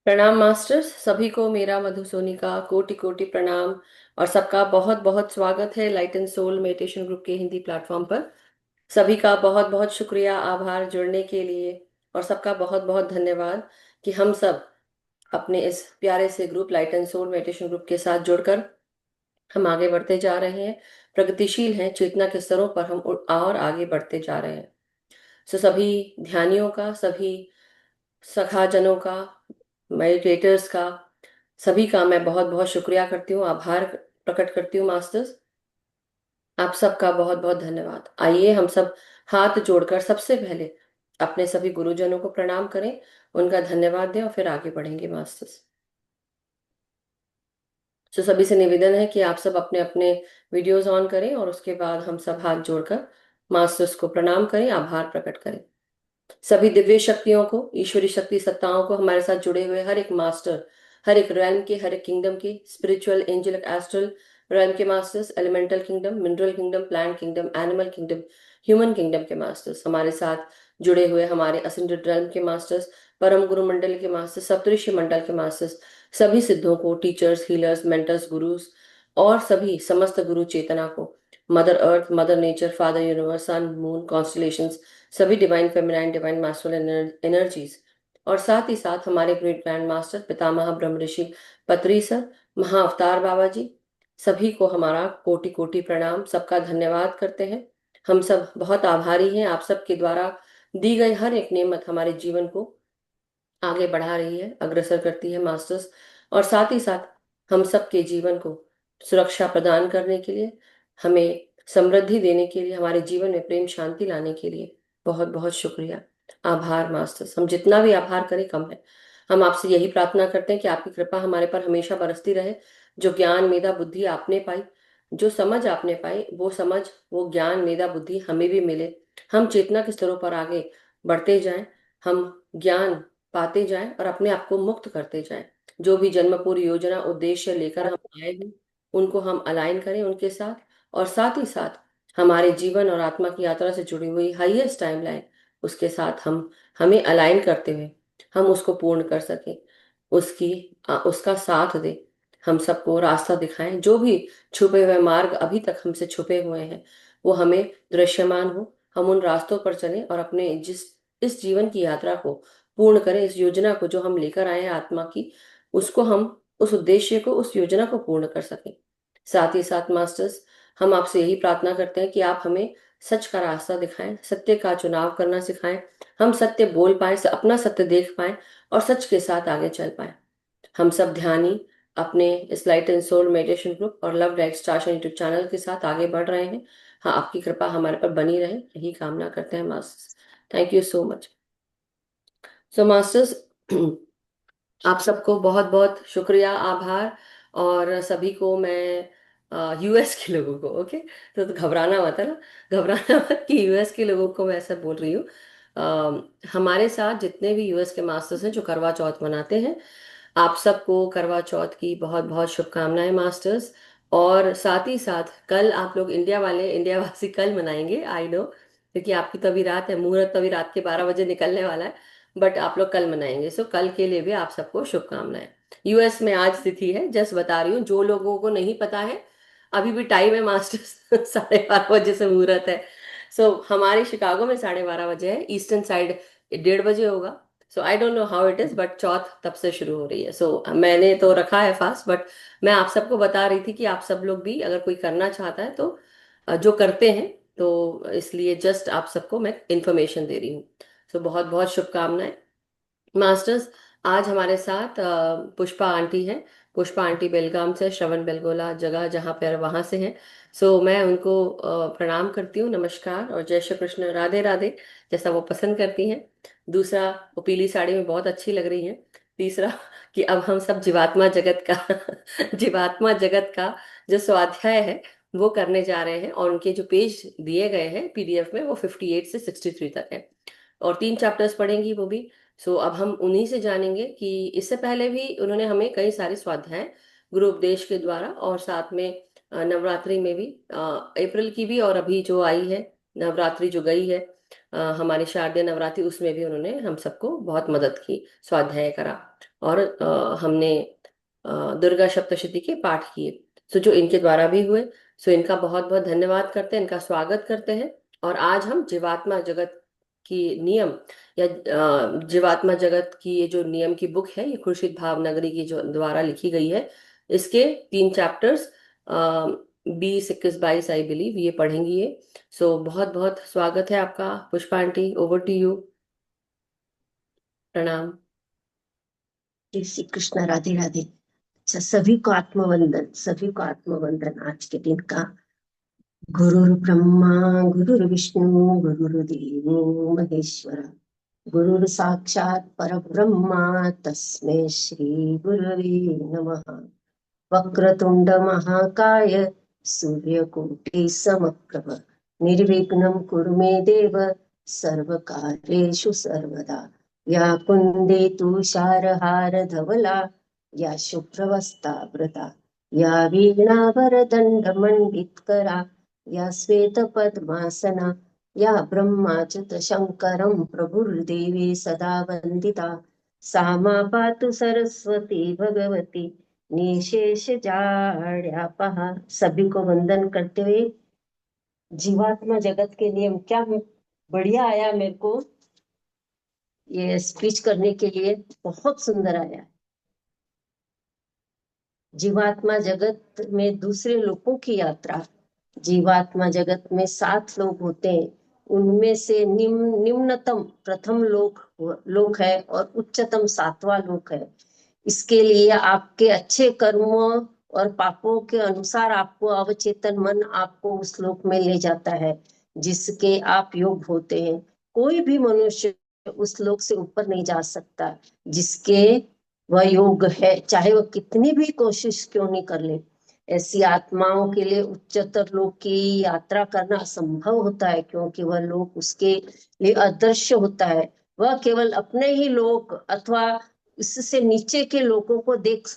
प्रणाम मास्टर्स, सभी को मेरा मधुसोनी का कोटि कोटि प्रणाम। और सबका बहुत बहुत स्वागत है light and soul meditation group के हिंदी प्लेटफॉर्म पर। सभी का बहुत बहुत शुक्रिया, आभार जुड़ने के लिए। और सबका बहुत बहुत धन्यवाद कि हम सब अपने इस प्यारे से group light and soul meditation group के साथ जुड़कर हम आगे बढ़ते जा रहे हैं, प्रगतिशील हैं, चेतना के स्तरों पर हम और आगे बढ़ते जा रहे हैं। सो सभी ध्यानियों का, सभी सखाजनों का, मेडिटेटर्स का, सभी का मैं बहुत बहुत शुक्रिया करती हूँ, आभार प्रकट करती हूँ मास्टर्स। आप सबका बहुत बहुत धन्यवाद। आइए हम सब हाथ जोड़कर सबसे पहले अपने सभी गुरुजनों को प्रणाम करें, उनका धन्यवाद दें और फिर आगे बढ़ेंगे मास्टर्स। तो सभी से निवेदन है कि आप सब अपने अपने वीडियोस ऑन करें और उसके बाद हम सब हाथ जोड़कर मास्टर्स को प्रणाम करें, आभार प्रकट करें। सभी दिव्य शक्तियों को, ईश्वरी शक्ति सत्ताओं को, हमारे साथ जुड़े हुए हर एक मास्टर, हर एक रैल्म के, हर एक किंगडम के, स्पिरिचुअल, एंजेलिक, एस्ट्रल रैल्म के masters, elemental kingdom, mineral kingdom, plant kingdom, animal kingdom, human kingdom के मास्टर्स, हमारे साथ जुड़े हुए हमारे असेंडेड रैल्म के मास्टर्स, परम गुरु मंडल के मास्टर्स, सप्तऋषि मंडल के मास्टर्स, सभी सिद्धों को, टीचर्स, हीलर्स, मेंटर्स, गुरुस और सभी समस्त गुरु चेतना को, mother earth, mother nature, father universe, sun, moon, constellations, सभी divine feminine, divine masculine energies और साथ ही साथ हमारे ग्रेट ग्रैंड मास्टर पितामह ब्रह्म ऋषि पत्री सर, महाअवतार बाबा जी, सभी को हमारा कोटि कोटि प्रणाम, सबका धन्यवाद करते हैं। हम सब बहुत आभारी हैं, आप सबके द्वारा दी गई हर एक नेमत हमारे जीवन को आगे बढ़ा रही है, अग्रसर करती है मास्टर्स। और साथ ही साथ हम सबके जीवन को सुरक्षा प्रदान करने के लिए, हमें समृद्धि देने के लिए, हमारे जीवन में प्रेम शांति लाने के लिए बहुत बहुत शुक्रिया, आभार मास्टर्स। हम जितना भी आभार करें कम है। हम आपसे यही प्रार्थना करते हैं कि आपकी कृपा हमारे पर हमेशा बरसती रहे। जो ज्ञान मेधा बुद्धि आपने पाई, जो समझ आपने पाई, वो समझ, वो ज्ञान मेधा बुद्धि हमें भी मिले। हम चेतना के स्तरों पर आगे बढ़ते जाएं, हम ज्ञान पाते जाएं और अपने आप को मुक्त करते जाएं। जो भी जन्म पूरी योजना उद्देश्य लेकर हम आए हैं, उनको हम अलाइन करें उनके साथ। और साथ ही साथ हमारे जीवन और आत्मा की यात्रा से जुड़ी हुई हाईएस्ट टाइमलाइन, उसके साथ हम हमें अलाइन करते हुए हम उसको पूर्ण कर सकें, उसका साथ दे, हम सबको रास्ता दिखाएं। जो भी छुपे हुए मार्ग अभी तक हमसे छुपे हुए हैं, वो हमें दृश्यमान हो, हम उन रास्तों पर चलें और अपने जिस इस जीवन की यात्रा को पूर्ण करें। इस योजना को जो हम लेकर आए हैं आत्मा की, उसको हम, उस उद्देश्य को, उस योजना को पूर्ण कर सकें। साथ ही साथ मास्टर्स, हम आपसे यही प्रार्थना करते हैं कि आप हमें सच का रास्ता दिखाएं, सत्य का चुनाव करना सिखाएं। हम सत्य बोल पाए, अपना सत्य देख पाए और सच के साथ आगे चल पाए। हम सब ध्यानी अपने इस light and soul meditation group और love light star YouTube channel के साथ आगे बढ़ रहे हैं। हाँ, आपकी कृपा हमारे पर बनी रहे, यही कामना करते हैं masters. Thank you so much. So masters, आप सबको बहुत बहुत शुक्रिया, आभार। और सभी को मैं, यूएस के लोगों को, ओके, तो घबराना मत है ना, घबराना मत कि यूएस के लोगों को मैं ऐसा बोल रही हूँ। हमारे साथ जितने भी यूएस के मास्टर्स हैं जो करवा चौथ मनाते हैं, आप सबको करवा चौथ की बहुत बहुत शुभकामनाएं मास्टर्स। और साथ ही साथ कल आप लोग इंडिया वाले, इंडिया वासी कल मनाएंगे, आई नो, क्योंकि आपकी तो अभी रात है, मुहूर्त तो अभी रात के 12 बजे निकलने वाला है। बट आप लोग कल मनाएंगे, सो कल के लिए भी आप सबको शुभकामनाएं। यूएस में आज तिथि है, जस्ट बता रही हूँ जो लोगों को नहीं पता है, अभी भी टाइम है मास्टर्स। 12:30 से मुहूर्त है। सो हमारे शिकागो में 12:30 है, ईस्टर्न साइड 1:30 होगा। So I don't know how it is, but Chauth तब से शुरू हो रही है। सो मैंने तो रखा है फास्ट, बट मैं आप सबको बता रही थी कि आप सब लोग भी अगर कोई करना चाहता है तो जो करते हैं, तो इसलिए जस्ट आप सबको मैं इंफॉर्मेशन दे रही हूँ। सो बहुत बहुत शुभकामनाएं मास्टर्स। आज हमारे साथ पुष्पा आंटी हैं। पुष्पा आंटी बेलगाम से, श्रवण बेलगोला जगह जहाँ पर वहाँ से हैं। सो मैं उनको प्रणाम करती हूँ, नमस्कार और जय श्री कृष्ण, राधे राधे, जैसा वो पसंद करती हैं। दूसरा, वो पीली साड़ी में बहुत अच्छी लग रही हैं। तीसरा, कि अब हम सब जीवात्मा जगत का जीवात्मा जगत का जो स्वाध्याय है वो करने जा रहे हैं, और उनके जो पेज दिए गए हैं पीडीएफ में, वो 58 से 63 तक है और 3 चैप्टर्स पढ़ेंगी वो भी। सो अब हम उन्हीं से जानेंगे कि इससे पहले भी उन्होंने हमें कई सारे स्वाध्याय गुरु उपदेश के द्वारा, और साथ में नवरात्रि में भी, अप्रैल की भी और अभी जो आई है नवरात्रि जो गई है, हमारी शारदीय नवरात्रि, उसमें भी उन्होंने हम सबको बहुत मदद की, स्वाध्याय करा। और हमने दुर्गा सप्तशती के पाठ किए। सो जो इनके द्वारा भी हुए, सो इनका बहुत बहुत धन्यवाद करते हैं, इनका स्वागत करते हैं। और आज हम जीवात्मा जगत की नियम, या जीवात्मा जगत की ये जो नियम की बुक है, ये खुर्शीद भावनगरी की जो द्वारा लिखी गई है, इसके 3 चैप्टर्स 20, 21, 22 आई बिलीव ये पढ़ेंगी ये। सो बहुत बहुत स्वागत है आपका Pushpa aunty, over to you. प्रणाम। जय श्री कृष्ण। राधे राधे। अच्छा, सभी को आत्मवंदन, सभी को आत्मवंदन आज के दिन का। गुरुर् ब्रह्मा गुरुर्विष्णु गुरुर्देवो महेश्वर, गुरुर् साक्षात् परब्रह्मा तस्मै श्री गुरवे नमः। वक्रतुंड महाकाय सूर्यकोटि समप्रभ, निर्विघ्नं कुरु मे देव सर्वकार्येषु सर्वदा। या कुन्देतु तुषारहारधवला, या शुभ्रवस्त्रावृता, या वीणावरदण्डमण्डितकरा, या श्वेतपद्मासना, या ब्रह्माच्युतशङ्करं प्रभुर्देवी सदा वन्दिता। सा मा पातु सरस्वती भगवती निशेष जाड्यापहा। सभी को वंदन करते हुए, जीवात्मा जगत के नियम, क्या बढ़िया आया मेरे को ये स्पीच करने के लिए, बहुत सुंदर आया। जीवात्मा जगत में दूसरे लोगों की यात्रा। जीवात्मा जगत में 7 लोग होते हैं, उनमें से निम्नतम प्रथम लोक है और उच्चतम 7वां लोक है। इसके लिए आपके अच्छे कर्मों और पापों के अनुसार आपको अवचेतन मन आपको उस लोक में ले जाता है जिसके आप योग होते हैं। कोई भी मनुष्य उस लोक से ऊपर नहीं जा सकता जिसके वह योग है, चाहे वह कितनी भी कोशिश क्यों नहीं कर ले। ऐसी आत्माओं के लिए उच्चतर लोक की यात्रा करना असंभव होता है, क्योंकि वह लोक उसके लिए अदृश्य होता है। वह केवल अपने ही लोक अथवा इससे नीचे के लोगों को देख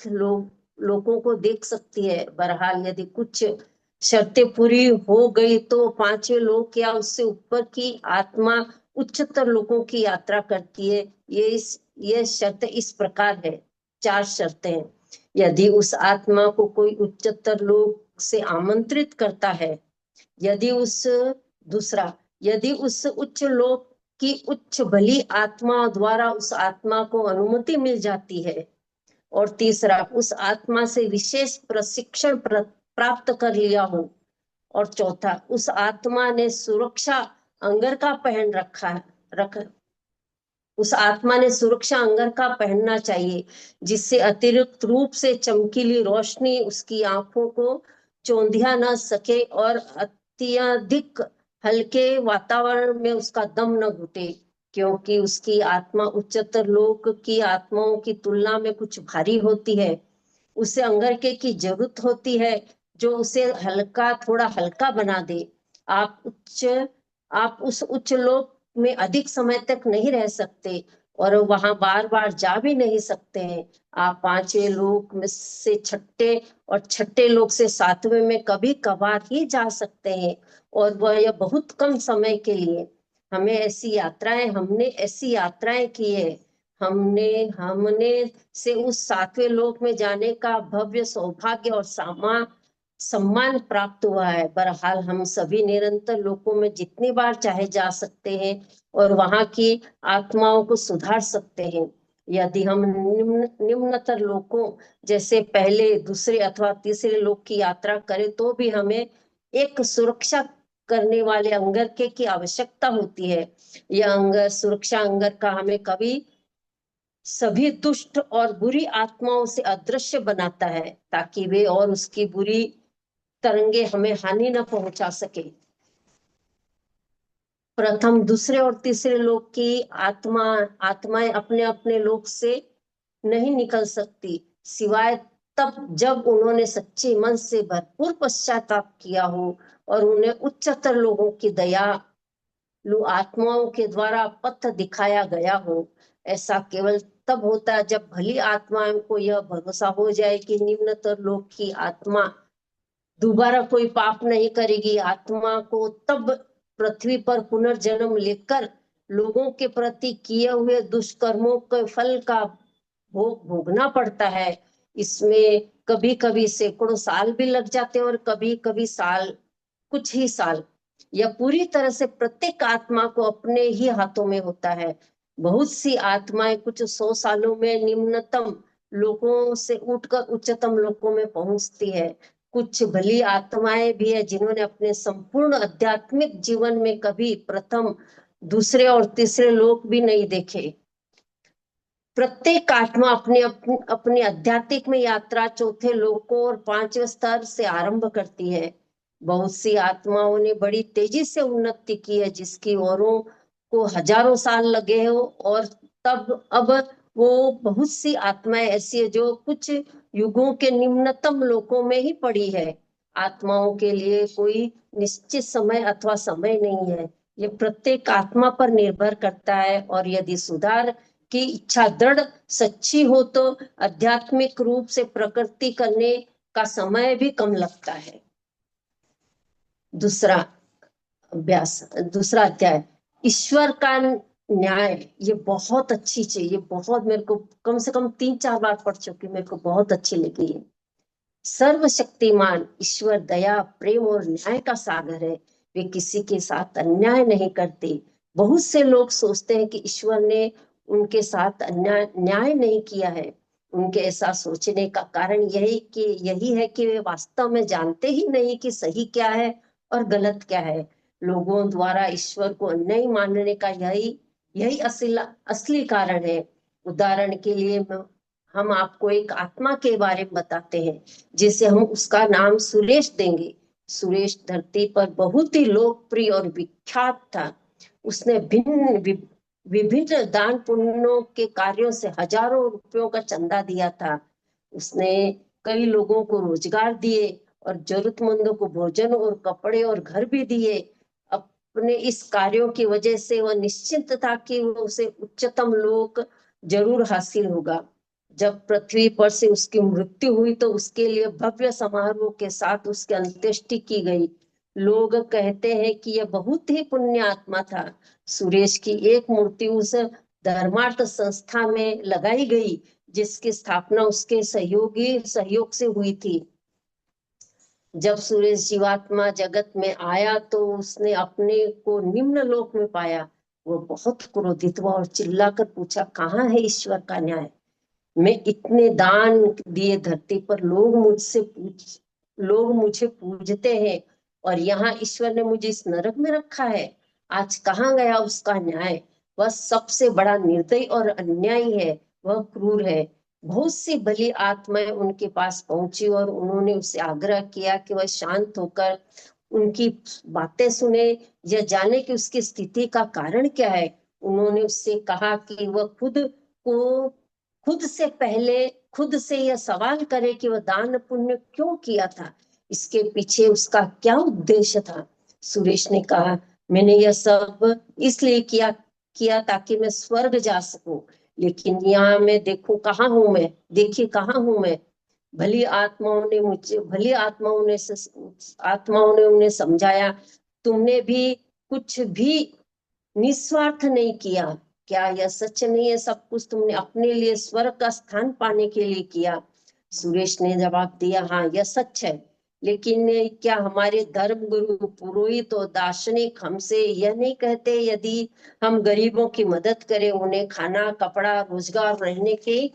सकती है। बहरहाल यदि कुछ शर्तें पूरी हो गई तो 5वें लोक या उससे ऊपर की आत्मा उच्चतर लोगों की यात्रा करती है। ये शर्त इस प्रकार है, 4 शर्तें हैं। यदि उस आत्मा को कोई उच्चतर लोक से आमंत्रित करता है, यदि उस उच्च लोक की उच्च बली आत्मा द्वारा उस आत्मा को अनुमति मिल जाती है, और तीसरा, उस आत्मा से विशेष प्रशिक्षण प्राप्त कर लिया हो, और चौथा, उस आत्मा ने सुरक्षा अंगरखा पहन रख उस आत्मा ने सुरक्षा अंगरखा पहनना चाहिए, जिससे अतिरिक्त रूप से चमकीली रोशनी उसकी आंखों को चौंधिया न सके और अत्यधिक हल्के वातावरण में उसका दम न घुटे, क्योंकि उसकी आत्मा उच्चतर लोक की आत्माओं की तुलना में कुछ भारी होती है। उसे अंगरखे की जरूरत होती है जो उसे थोड़ा हल्का बना दे। आप उस उच्च लोक में अधिक समय तक नहीं रह सकते और वहां बार बार जा भी नहीं सकते हैं। आप 5वें लोक में से छठे लोक से 7वें में कभी कभार ही जा सकते हैं, और वह यह बहुत कम समय के लिए। हमने ऐसी यात्राएं की है। हमने से उस 7वें लोक में जाने का भव्य सौभाग्य और सम्मान प्राप्त हुआ है। बहरहाल हम सभी निरंतर लोकों में जितनी बार चाहे जा सकते हैं और वहां की आत्माओं को सुधार सकते हैं। यदि हम निम्नतर लोकों जैसे पहले, दूसरे अथवा तीसरे लोक की यात्रा करें तो भी हमें एक सुरक्षा करने वाले अंगरखे की आवश्यकता होती है। यह सुरक्षा अंगरखा हमें कभी सभी दुष्ट और बुरी आत्माओं से अदृश्य बनाता है, ताकि वे और उसकी बुरी तरंगे हमें हानि न पहुंचा सके। प्रथम, दूसरे और तीसरे लोक की आत्माएं अपने अपने लोक से नहीं निकल सकती, सिवाय तब जब उन्होंने सच्चे मन से भरपूर पश्चाताप किया हो और उन्हें उच्चतर लोगों की दयालु आत्माओं के द्वारा पथ दिखाया गया हो। ऐसा केवल तब होता है जब भली आत्माओं को यह भरोसा हो जाए कि निम्नतर लोक की आत्मा दोबारा कोई पाप नहीं करेगी। आत्मा को तब पृथ्वी पर पुनर्जन्म लेकर लोगों के प्रति किए हुए दुष्कर्मों के फल का भोग भोगना पड़ता है। इसमें कभी कभी सैकड़ों साल भी लग जाते हैं और कभी कभी साल, कुछ ही साल। यह पूरी तरह से प्रत्येक आत्मा को अपने ही हाथों में होता है। बहुत सी आत्माएं कुछ 100 सालों में निम्नतम लोगों से उठकर उच्चतम लोकों में पहुंचती है। कुछ भली आत्माएं भी है जिन्होंने अपने संपूर्ण आध्यात्मिक जीवन में कभी प्रथम, दूसरे और तीसरे लोक भी नहीं देखे। प्रत्येक आत्मा अपनी आध्यात्मिक में यात्रा चौथे लोकों और पांचवें स्तर से आरंभ करती है। बहुत सी आत्माओं ने बड़ी तेजी से उन्नति की है, जिसकी औरों को हजारों साल लगे हो, और तब अब वो बहुत सी आत्माएं ऐसी है जो कुछ युगों के निम्नतम लोकों में ही पड़ी है। आत्माओं के लिए कोई निश्चित समय अथवा समय नहीं है। ये प्रत्येक आत्मा पर निर्भर करता है, और यदि सुधार की इच्छा दृढ़ सच्ची हो तो आध्यात्मिक रूप से प्रकृति करने का समय भी कम लगता है। दूसरा अभ्यास, दूसरा अध्याय, ईश्वर का न्याय। ये बहुत अच्छी चीज, ये बहुत, मेरे को कम से कम 3-4 बार पढ़ चुकी, मेरे को बहुत अच्छी लगी है। सर्वशक्तिमान ईश्वर दया, प्रेम और न्याय का सागर है। वे किसी के साथ अन्याय नहीं करते। बहुत से लोग सोचते हैं कि ईश्वर ने उनके साथ अन्याय न्याय नहीं किया है। उनके ऐसा सोचने का कारण यही है कि वे वास्तव में जानते ही नहीं कि सही क्या है और गलत क्या है। लोगों द्वारा ईश्वर को नहीं मानने का यही यही असली कारण है। उदाहरण के लिए हम आपको एक आत्मा के बारे में बताते हैं, जिसे हम उसका नाम सुरेश देंगे। सुरेश धरती पर बहुत ही लोकप्रिय और विख्यात था। उसने विभिन्न दान पुण्यों के कार्यों से हजारों रुपयों का चंदा दिया था। उसने कई लोगों को रोजगार दिए और जरूरतमंदों को भोजन और कपड़े और घर भी दिए। अपने इस कार्यों की वजह से वह निश्चिंत था कि वो उसे उच्चतम लोक जरूर हासिल होगा। जब पृथ्वी पर से उसकी मृत्यु हुई तो उसके लिए भव्य समारोह के साथ उसकी अंत्येष्टि की गई। लोग कहते हैं कि यह बहुत ही पुण्य आत्मा था। सुरेश की एक मूर्ति उस धर्मार्थ संस्था में लगाई गई, जिसकी स्थापना उसके सहयोग से हुई थी। जब सुरेश जीवात्मा जगत में आया तो उसने अपने को निम्न लोक में पाया। वो बहुत क्रोधित हुआ और चिल्लाकर पूछा, कहाँ है ईश्वर का न्याय? मैं इतने दान दिए धरती पर, लोग मुझे पूजते हैं, और यहाँ ईश्वर ने मुझे इस नरक में रखा है। आज कहाँ गया उसका न्याय? वह सबसे बड़ा निर्दयी और अन्यायी है, वह क्रूर है। बहुत सी भली आत्माएं उनके पास पहुंची और उन्होंने उससे आग्रह किया कि वह शांत होकर उनकी बातें सुने, यह जाने कि उसकी स्थिति का कारण क्या है। उन्होंने उससे कहा कि वह को खुद से यह सवाल करे कि वह दान पुण्य क्यों किया था, इसके पीछे उसका क्या उद्देश्य था। सुरेश ने कहा, मैंने यह सब इसलिए किया किया ताकि मैं स्वर्ग जा सकूं, लेकिन यहाँ मैं देखूं कहाँ हूं मैं, देखिए कहाँ हूं मैं। भली आत्माओं ने उन्हें समझाया, तुमने भी कुछ भी निस्वार्थ नहीं किया। क्या यह सच नहीं है? सब कुछ तुमने अपने लिए स्वर्ग का स्थान पाने के लिए किया। सुरेश ने जवाब दिया, हाँ यह सच है, लेकिन क्या हमारे धर्म गुरु पुरोहित और दार्शनिक हमसे यह नहीं कहते यदि हम गरीबों की मदद करें, उन्हें खाना कपड़ा रोजगार रहने की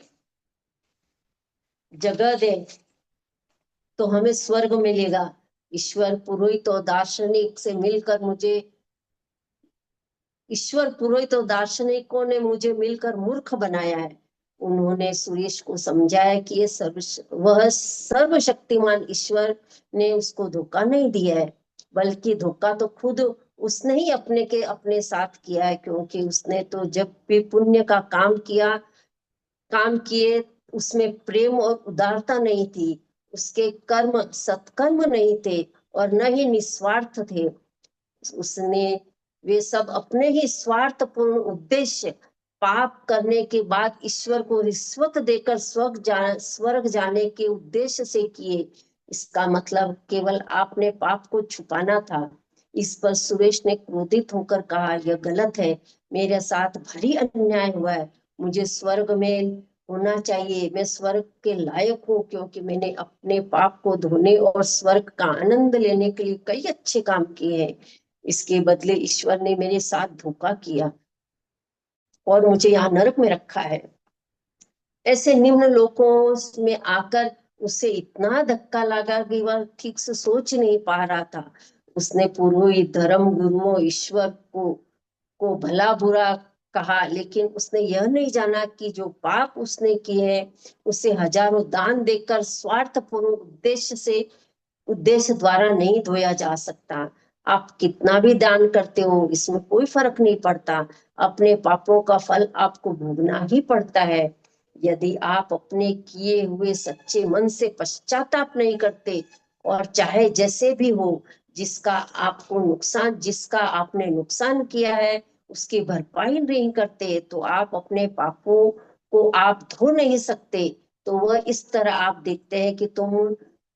जगह दें, तो हमें स्वर्ग मिलेगा? पुरोहित और दार्शनिक से मिलकर मुझे ईश्वर पुरोहित और दार्शनिकों ने मुझे मिलकर मूर्ख बनाया है। उन्होंने सुरेश को समझाया कि वह सर्वशक्तिमान ईश्वर ने उसको धोखा नहीं दिया है, बल्कि धोखा तो खुद उसने ही अपने साथ किया है, क्योंकि उसने तो जब भी पुण्य का काम किए, उसमें प्रेम और उदारता नहीं थी। उसके कर्म सत्कर्म नहीं थे और न ही निस्वार्थ थे। उसने वे सब अपने ही स्वार्थपूर्ण उद्देश्य, पाप करने के बाद ईश्वर को रिश्वत देकर स्वर्ग जाने के उद्देश्य से किए। इसका मतलब केवल आपने पाप को छुपाना था। इस पर सुरेश ने क्रोधित होकर कहा, यह गलत है, मेरे साथ भारी अन्याय हुआ है। मुझे स्वर्ग में होना चाहिए। मैं स्वर्ग के लायक हूँ क्योंकि मैंने अपने पाप को धोने और स्वर्ग का आनंद लेने के लिए कई अच्छे काम किए हैं। इसके बदले ईश्वर ने मेरे साथ धोखा किया और मुझे यहाँ नरक में रखा है। ऐसे निम्न लोकों में आकर उसे इतना धक्का लगा कि वह ठीक से सोच नहीं पा रहा था। उसने पुरोहित, धर्म गुरुओं, ईश्वर को भला बुरा कहा, लेकिन उसने यह नहीं जाना कि जो पाप उसने किए हैं उसे हजारों दान देकर स्वार्थपूर्ण उद्देश्य द्वारा नहीं धोया जा सकता। आप कितना भी दान करते हो इसमें कोई फर्क नहीं पड़ता, अपने पापों का फल आपको भोगना ही पड़ता है। यदि आप अपने किए हुए सच्चे मन से पश्चाताप नहीं करते और चाहे जैसे भी हो, जिसका आपने नुकसान किया है उसकी भरपाई नहीं करते, तो आप अपने पापों को आप धो नहीं सकते। तो वह इस तरह आप देखते हैं कि तुम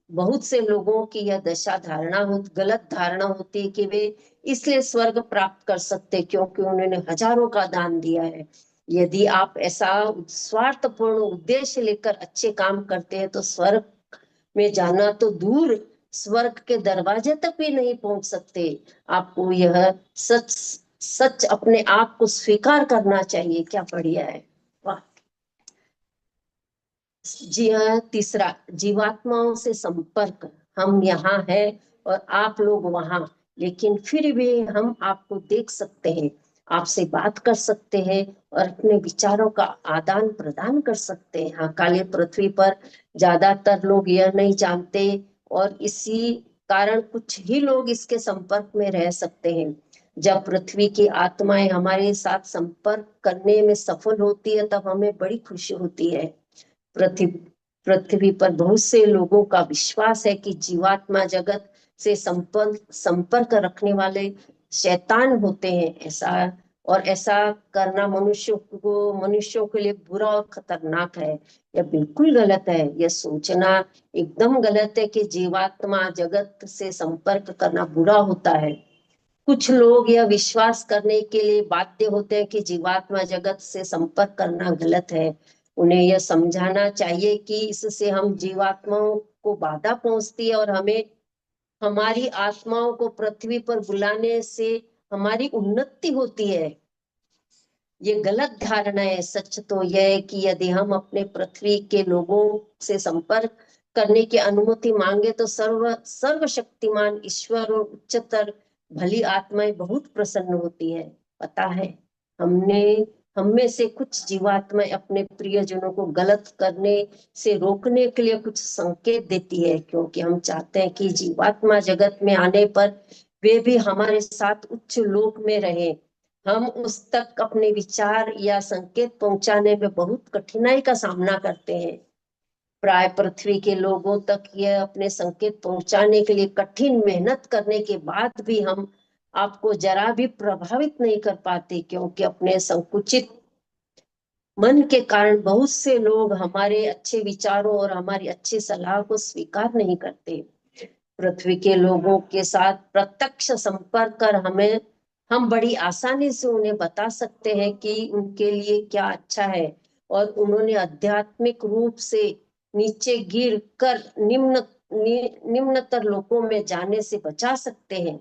बहुत से लोगों की यह गलत धारणा होती है कि वे इसलिए स्वर्ग प्राप्त कर सकते क्योंकि उन्होंने हजारों का दान दिया है। यदि आप ऐसा स्वार्थपूर्ण उद्देश्य लेकर अच्छे काम करते हैं तो स्वर्ग में जाना तो दूर, स्वर्ग के दरवाजे तक भी नहीं पहुंच सकते। आपको यह सच सच अपने आप को स्वीकार करना चाहिए। क्या बढ़िया है, वाह। जी हाँ, तीसरा, जीवात्माओं से संपर्क। हम यहाँ हैं और आप लोग वहां, लेकिन फिर भी हम आपको देख सकते हैं, आपसे बात कर सकते हैं और अपने विचारों का आदान प्रदान कर सकते हैं। हाँ, काले पृथ्वी पर ज्यादातर लोग यह नहीं जानते और इसी कारण कुछ ही लोग इसके संपर्क में रह सकते हैं। जब पृथ्वी की आत्माएं हमारे साथ संपर्क करने में सफल होती है तब हमें बड़ी खुशी होती है। पृथ्वी पृथ्वी पर बहुत से लोगों का विश्वास है कि जीवात्मा जगत से संपर्क रखने वाले शैतान होते हैं। ऐसा करना मनुष्यों के लिए बुरा और खतरनाक है। यह बिल्कुल गलत है। यह सोचना एकदम गलत है कि जीवात्मा जगत से संपर्क करना बुरा होता है। कुछ लोग यह विश्वास करने के लिए बाध्य होते हैं कि जीवात्मा जगत से संपर्क करना गलत है। उन्हें यह समझाना चाहिए कि इससे हम जीवात्माओं को बाधा पहुंचती है और हमें हमारी आत्माओं को पृथ्वी पर बुलाने से हमारी उन्नति होती है। ये गलत धारणा है। सच तो यह है कि यदि हम अपने पृथ्वी के लोगों से संपर्क करने की अनुमति मांगे तो सर्वशक्तिमान ईश्वर और उच्चतर भली आत्माएं बहुत प्रसन्न होती है। पता है, हमने हम में से कुछ जीवात्माएं अपने प्रियजनों को गलत करने से रोकने के लिए कुछ संकेत देती है, क्योंकि हम चाहते हैं कि जीवात्मा जगत में आने पर वे भी हमारे साथ उच्च लोक में रहे। हम उस तक अपने विचार या संकेत पहुंचाने में बहुत कठिनाई का सामना करते हैं। प्राय पृथ्वी के लोगों तक यह अपने संकेत पहुंचाने के लिए कठिन मेहनत करने के बाद भी हम आपको जरा भी प्रभावित नहीं कर पाते, क्योंकि अपने संकुचित मन के कारण बहुत से लोग हमारे अच्छे विचारों और हमारी अच्छी सलाह को स्वीकार नहीं करते। पृथ्वी के लोगों के साथ प्रत्यक्ष संपर्क कर हम बड़ी आसानी से उन्हें बता सकते हैं कि उनके लिए क्या अच्छा है और उन्होंने आध्यात्मिक रूप से नीचे गिर कर निम्नतर लोकों में जाने से बचा सकते हैं।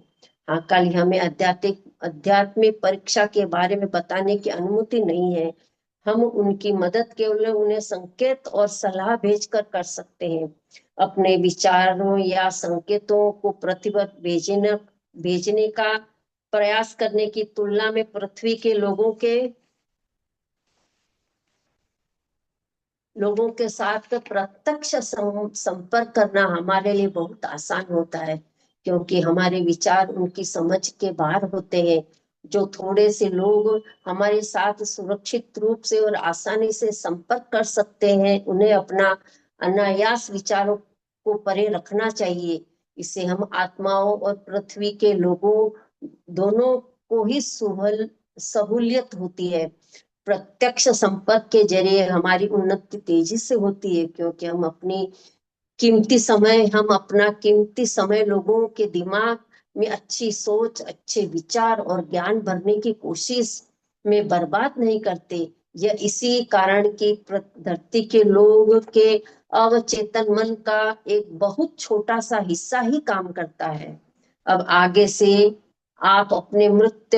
हाँ, कल हमें आध्यात्मिक परीक्षा के बारे में बताने की अनुमति नहीं है। हम उनकी मदद केवल उन्हें संकेत और सलाह भेजकर कर सकते हैं। अपने विचारों या संकेतों को पृथ्वी पर भेजने का प्रयास करने की तुलना में पृथ्वी के लोगों के साथ प्रत्यक्ष संपर्क करना हमारे लिए बहुत आसान होता है, क्योंकि हमारे विचार उनकी समझ के बाहर होते हैं। जो थोड़े से लोग हमारे साथ सुरक्षित रूप से और आसानी से संपर्क कर सकते हैं, उन्हें अपना अनायास विचारों को परे रखना चाहिए। इससे हम आत्माओं और पृथ्वी के लोगों दोनों को ही सहूलियत होती है। प्रत्यक्ष संपर्क के जरिए हमारी उन्नति तेजी से होती है, क्योंकि हम अपना कीमती समय लोगों के दिमाग में अच्छी सोच, अच्छे विचार और ज्ञान भरने की कोशिश में बर्बाद नहीं करते। यह इसी कारण की धरती के लोग के अवचेतन मन का एक बहुत छोटा सा हिस्सा ही काम करता है। अब आगे से आप अपने मृत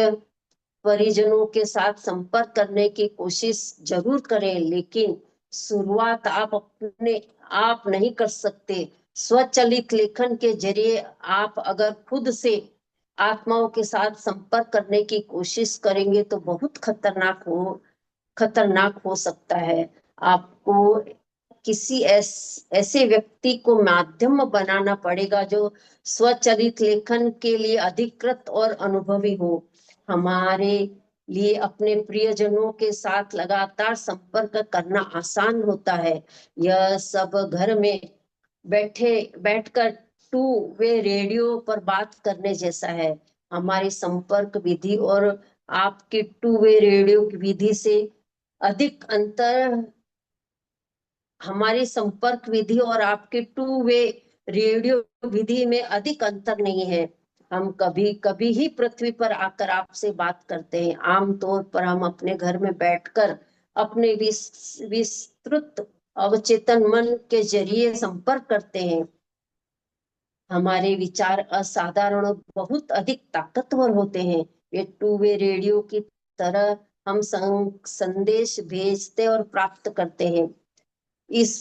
परिजनों के साथ संपर्क करने की कोशिश जरूर करें, लेकिन शुरुआत आप नहीं कर सकते। स्वचालित लेखन के जरिए आप अगर खुद से आत्माओं के साथ संपर्क करने की कोशिश करेंगे तो बहुत खतरनाक हो सकता है। आपको किसी ऐसे व्यक्ति को माध्यम बनाना पड़ेगा जो स्वचालित लेखन के लिए अधिकृत और अनुभवी हो। हमारे लिए अपने प्रियजनों के साथ लगातार संपर्क करना आसान होता है। यह सब घर में बैठे बैठकर टू वे रेडियो पर बात करने जैसा है। हमारी संपर्क विधि और आपकी टू वे रेडियो की विधि से अधिक अंतर हमारी संपर्क विधि और आपके टू वे रेडियो विधि में अधिक अंतर नहीं है। हम कभी कभी ही पृथ्वी पर आकर आपसे बात करते हैं। आमतौर पर हम अपने घर में बैठकर अपने विस्तृत अवचेतन मन के जरिए संपर्क करते हैं। हमारे विचार असाधारण और बहुत अधिक ताकतवर होते हैं। ये टू वे रेडियो की तरह हम संदेश भेजते और प्राप्त करते हैं। इस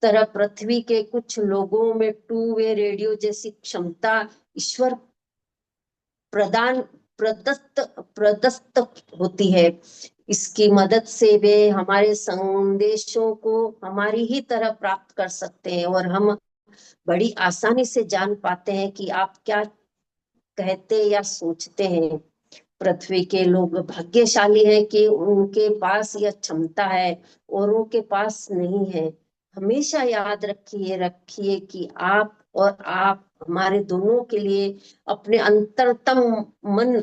तरह पृथ्वी के कुछ लोगों में टू वे रेडियो जैसी क्षमता ईश्वर प्रदान प्रदत्त प्रदत्त होती है। इसकी मदद से वे हमारे संदेशों को हमारी ही तरह प्राप्त कर सकते हैं और हम बड़ी आसानी से जान पाते हैं कि आप क्या कहते या सोचते हैं। पृथ्वी के लोग भाग्यशाली हैं कि उनके पास यह क्षमता है, औरों के पास नहीं है। हमेशा याद रखिए रखिए कि आप हमारे दोनों के लिए अपने मन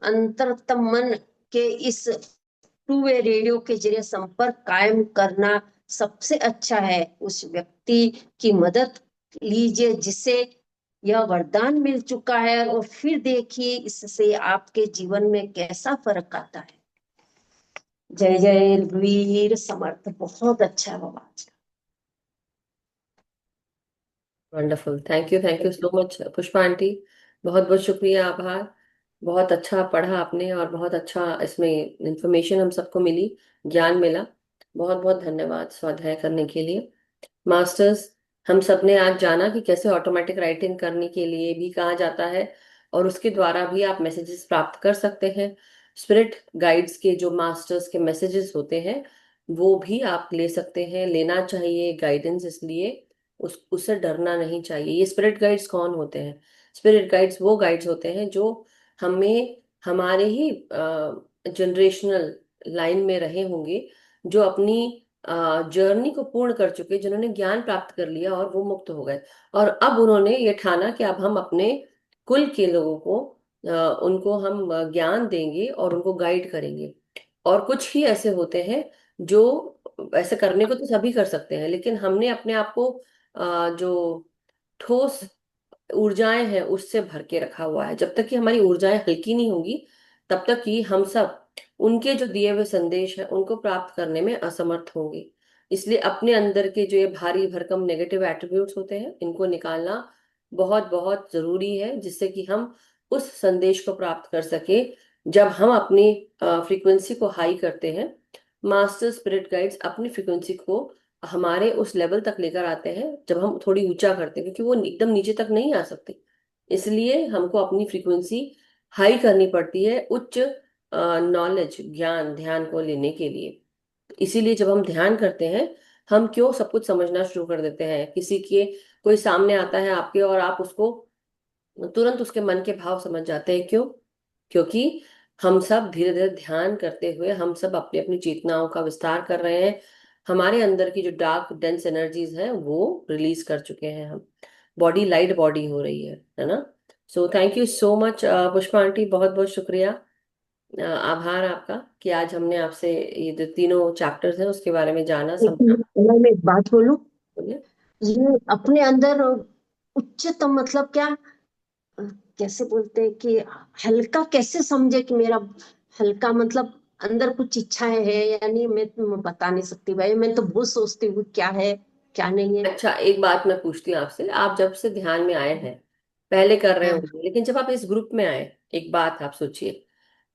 अंतरतम मन के इस टू वे रेडियो के जरिए संपर्क कायम करना सबसे अच्छा है। उस व्यक्ति की मदद लीजिए जिसे यह वरदान मिल चुका है और फिर देखिए इससे आपके जीवन में कैसा फर्क आता है। जय जय वीर समर्थ। बहुत अच्छा बाबा। Wonderful, thank you so much Pushpa aunty. बहुत बहुत शुक्रिया, आभार। बहुत अच्छा पढ़ा आपने और बहुत अच्छा इसमें इंफॉर्मेशन हम सबको मिली, ज्ञान मिला। बहुत बहुत धन्यवाद स्वाध्याय करने के लिए। मास्टर्स, हम सब ने आज जाना कि कैसे ऑटोमेटिक राइटिंग करने के लिए भी कहा जाता है और उसके द्वारा भी आप मैसेजेस प्राप्त कर सकते हैं। स्पिरिट गाइड्स के जो मास्टर्स के मैसेजेस होते हैं वो भी आप ले सकते हैं, लेना चाहिए गाइडेंस, इसलिए उससे डरना नहीं चाहिए। ये स्पिरिट गाइड्स कौन होते हैं? स्पिरिट गाइड्स वो गाइड्स होते हैं जो हमें हमारे ही जनरेशनल लाइन में रहे होंगे, जो अपनी जर्नी को पूर्ण कर चुके, जिन्होंने ज्ञान प्राप्त कर लिया और वो मुक्त हो गए। और अब उन्होंने ये ठाना कि अब हम अपने कुल के लोगों को उनको हम ज्ञान देंगे और उनको गाइड करेंगे। और कुछ ही ऐसे होते हैं जो ऐसे करने को तो सभी कर सकते हैं, लेकिन हमने अपने आप को जो ठोस ऊर्जाएं हैं उससे भर के रखा हुआ है। जब तक कि हमारी ऊर्जाएं हल्की नहीं होंगी तब तक कि हम सब उनके जो दिए हुए संदेश है उनको प्राप्त करने में असमर्थ होंगे। इसलिए अपने अंदर के जो ये भारी भरकम नेगेटिव एट्रीब्यूट्स होते हैं इनको निकालना बहुत बहुत जरूरी है, जिससे कि हम उस संदेश को प्राप्त कर सके। जब हम अपनी फ्रीक्वेंसी को हाई करते हैं, मास्टर स्पिरिट गाइड्स अपनी फ्रीक्वेंसी को हमारे उस लेवल तक लेकर आते हैं जब हम थोड़ी ऊंचा करते हैं, क्योंकि वो एकदम नीचे तक नहीं आ सकते। इसलिए हमको अपनी फ्रीक्वेंसी हाई करनी पड़ती है उच्च नॉलेज, ज्ञान, ध्यान को लेने के लिए। इसीलिए जब हम ध्यान करते हैं हम क्यों सब कुछ समझना शुरू कर देते हैं। किसी के कोई सामने आता है आपके और आप उसको तुरंत उसके मन के भाव समझ जाते हैं, क्यों? क्योंकि हम सब धीरे धीरे ध्यान करते हुए हम सब अपनी अपनी चेतनाओं का विस्तार कर रहे हैं। हमारे अंदर की जो डार्क डेंस एनर्जीज हैं वो रिलीज कर चुके हैं हम। बॉडी लाइट बॉडी हो रही है ना? सो thank you so much Pushpa aunty, बहुत बहुत शुक्रिया। आभार आपका कि आज हमने आपसे ये जो तीनों चैप्टर्स हैं उसके बारे में जाना, समझा। मैं एक बात बोलूं। बोलिए। ये अपने अंदर उच्चतम मतलब क्या, कैसे बोलते हैं कि हल्का कैसे समझे कि मेरा हल्का मतलब अंदर कुछ इच्छाएं है या नहीं, मैं बता नहीं सकती भाई। मैं तो बहुत सोचती हूँ क्या है क्या नहीं है। अच्छा, एक बात मैं पूछती हूँ आपसे, आप जब से ध्यान में आए हैं, पहले कर रहे हाँ होंगे, लेकिन जब आप इस ग्रुप में आए, एक बात आप सोचिए,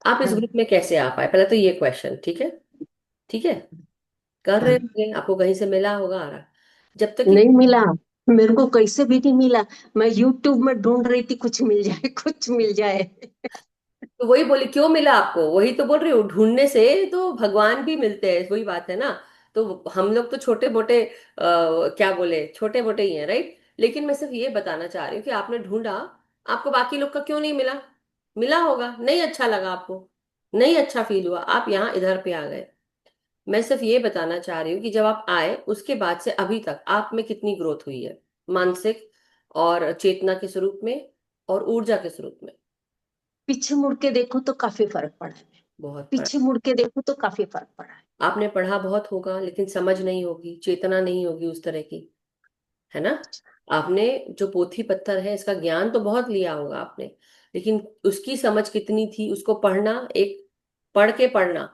आप इस हाँ। ग्रुप में कैसे आ पाए? पहले तो ये क्वेश्चन, ठीक है? ठीक है, कर रहे हाँ होंगे, आपको कहीं से मिला होगा, आ रहा। जब तक कि नहीं मिला, मेरे को कैसे भी नहीं मिला। मैं यूट्यूब में ढूंढ रही थी कुछ मिल जाए कुछ मिल जाए। तो वही बोली, क्यों मिला आपको? वही तो बोल रही हूँ, ढूंढने से तो भगवान भी मिलते हैं, वही बात है ना। तो हम लोग तो छोटे मोटे क्या बोले, छोटे मोटे ही हैं, राइट? लेकिन मैं सिर्फ ये बताना चाह रही हूँ कि आपने ढूंढा, आपको बाकी लोग का क्यों नहीं मिला? मिला होगा, नहीं अच्छा लगा आपको, नहीं अच्छा फील हुआ, आप यहाँ इधर पे आ गए। मैं सिर्फ ये बताना चाह रही हूँ कि जब आप आए उसके बाद से अभी तक आप में कितनी ग्रोथ हुई है, मानसिक और चेतना के स्वरूप में और ऊर्जा के स्वरूप में। पीछे मुड़ के देखो तो काफी फर्क पड़ा है। बहुत फर्क। पीछे मुड़ के देखो तो काफी फर्क पड़ा है। आपने पढ़ा बहुत होगा, लेकिन समझ नहीं होगी, चेतना नहीं होगी उस तरह की, है ना? आपने जो पोथी पत्थर है, इसका ज्ञान तो बहुत लिया होगा आपने, लेकिन उसकी समझ कितनी थी, उसको पढ़ना, एक पढ़ के पढ़ना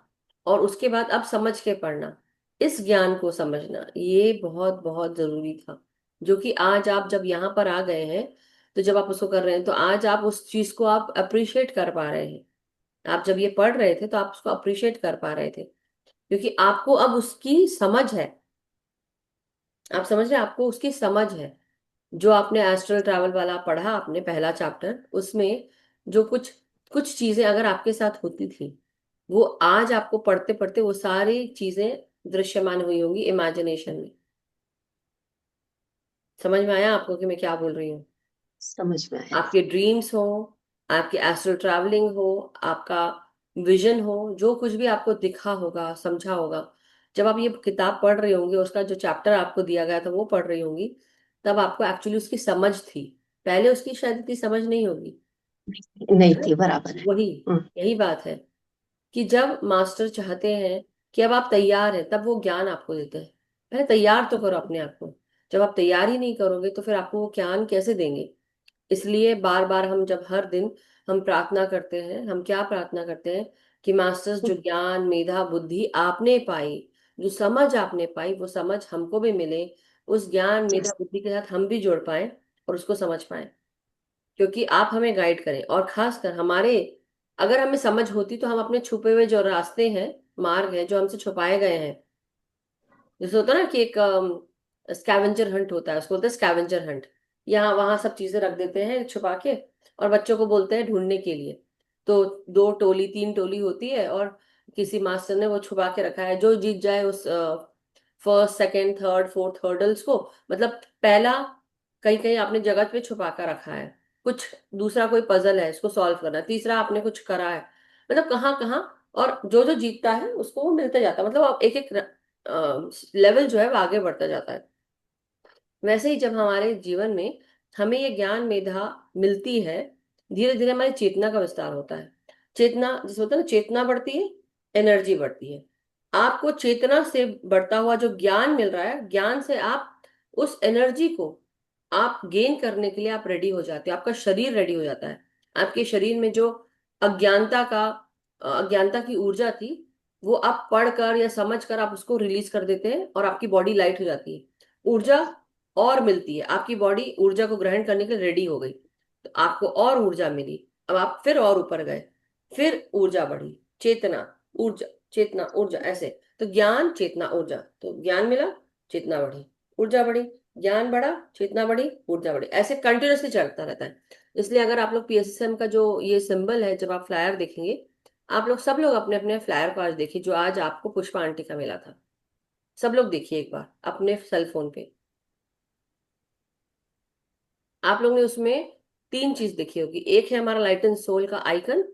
और उसके बाद अब समझ के पढ़ना, इस ज्ञान को समझना, ये बहुत बहुत जरूरी था। जो कि आज आप जब यहाँ पर आ गए हैं, तो जब आप उसको कर रहे हैं, तो आज आप उस चीज को आप अप्रिशिएट कर पा रहे हैं। आप जब ये पढ़ रहे थे तो आप उसको अप्रिशिएट कर पा रहे थे, क्योंकि आपको अब उसकी समझ है। आप समझ रहे हैं, आपको उसकी समझ है। जो आपने एस्ट्रल ट्रैवल वाला पढ़ा, आपने पहला चैप्टर, उसमें जो कुछ कुछ चीजें अगर आपके साथ होती थी, वो आज आपको पढ़ते पढ़ते वो सारी चीजें दृश्यमान हुई होंगी इमेजिनेशन में। समझ में आया आपको कि मैं क्या बोल रही हूँ? समझ में आया। आपके ड्रीम्स हो, आपकी एस्ट्रल ट्रैवलिंग हो, आपका विजन हो, जो कुछ भी आपको दिखा होगा, समझा होगा, जब आप ये किताब पढ़ रही होंगी, उसका जो चैप्टर आपको दिया गया था वो पढ़ रही होंगी, तब आपको एक्चुअली उसकी समझ थी। पहले उसकी शायद इतनी समझ नहीं होगी, नहीं है ना? थी, बराबर है। वही, हम्म। यही बात है कि जब मास्टर चाहते हैं कि अब आप तैयार हैं, तब वो ज्ञान आपको देते हैं। पहले तैयार तो करो अपने आप को। जब आप तैयार ही नहीं करोगे तो फिर आपको वो ज्ञान कैसे देंगे? इसलिए बार बार हम जब हर दिन हम प्रार्थना करते हैं, हम क्या प्रार्थना करते हैं कि मास्टर्स, जो ज्ञान मेधा बुद्धि आपने पाई, जो समझ आपने पाई, वो समझ हमको भी मिले, उस ज्ञान मेधा Yes, बुद्धि के साथ हम भी जुड़ पाए और उसको समझ पाए, क्योंकि आप हमें गाइड करें। और खासकर हमारे, अगर हमें समझ होती तो हम अपने छुपे हुए जो रास्ते हैं, मार्ग हैं जो हमसे छुपाए गए हैं, जैसे होता है ना कि एक स्कैवेंजर हंट होता है, उसको बोलते हैं स्कैवेंजर हंट। यहाँ वहां सब चीजें रख देते हैं छुपा के, और बच्चों को बोलते हैं ढूंढने के लिए। तो दो टोली, तीन टोली होती है, और किसी मास्टर ने वो छुपा के रखा है, जो जीत जाए उस first second third fourth hurdles को, मतलब पहला, कहीं कहीं आपने जगह पे छुपा कर रखा है कुछ, दूसरा कोई पजल है इसको सॉल्व करना, तीसरा आपने कुछ करा है, मतलब कहाँ कहाँ, और जो जो जीतता है उसको वो मिलता जाता है, मतलब आप एक एक लेवल जो है वो आगे बढ़ता जाता है। वैसे ही जब हमारे जीवन में हमें ये ज्ञान मेधा मिलती है, धीरे धीरे हमारी चेतना का विस्तार होता है। चेतना, जिसे होता है ना, चेतना बढ़ती है, एनर्जी बढ़ती है। आपको चेतना से बढ़ता हुआ जो ज्ञान मिल रहा है, ज्ञान से आप उस एनर्जी को आप गेन करने के लिए आप रेडी हो जाते हो, आपका शरीर रेडी हो जाता है। आपके शरीर में जो अज्ञानता का अज्ञानता की ऊर्जा थी, वो आप पढ़कर या समझकर आप उसको रिलीज कर देते हैं और आपकी बॉडी लाइट हो जाती है, ऊर्जा और मिलती है, आपकी बॉडी ऊर्जा को ग्रहण करने के लिए रेडी हो गई, तो आपको और ऊर्जा मिली। अब आप फिर और ऊपर गए, फिर ऊर्जा बढ़ी, चेतना, ऊर्जा, चेतना, ऊर्जा, ऐसे। तो ज्ञान चेतना ऊर्जा, तो ज्ञान मिला, चेतना बढ़ी, ऊर्जा बढ़ी, ज्ञान बढ़ा, चेतना बढ़ी, ऊर्जा बढ़ी, ऐसे कंटिन्यूअसली चलता रहता है। इसलिए अगर आप लोग पीएसएसएम का जो ये सिंबल है, जब आप फ्लायर देखेंगे, आप लोग सब लोग अपने अपने फ्लायर को आज देखिए, जो आज आपको पुष्पा आंटी का मिला था, सब लोग देखिए एक बार अपने सेल फोन पे। आप लोग ने उसमें तीन चीज देखी होगी, एक है हमारा लाइट एंड सोल का आइकन,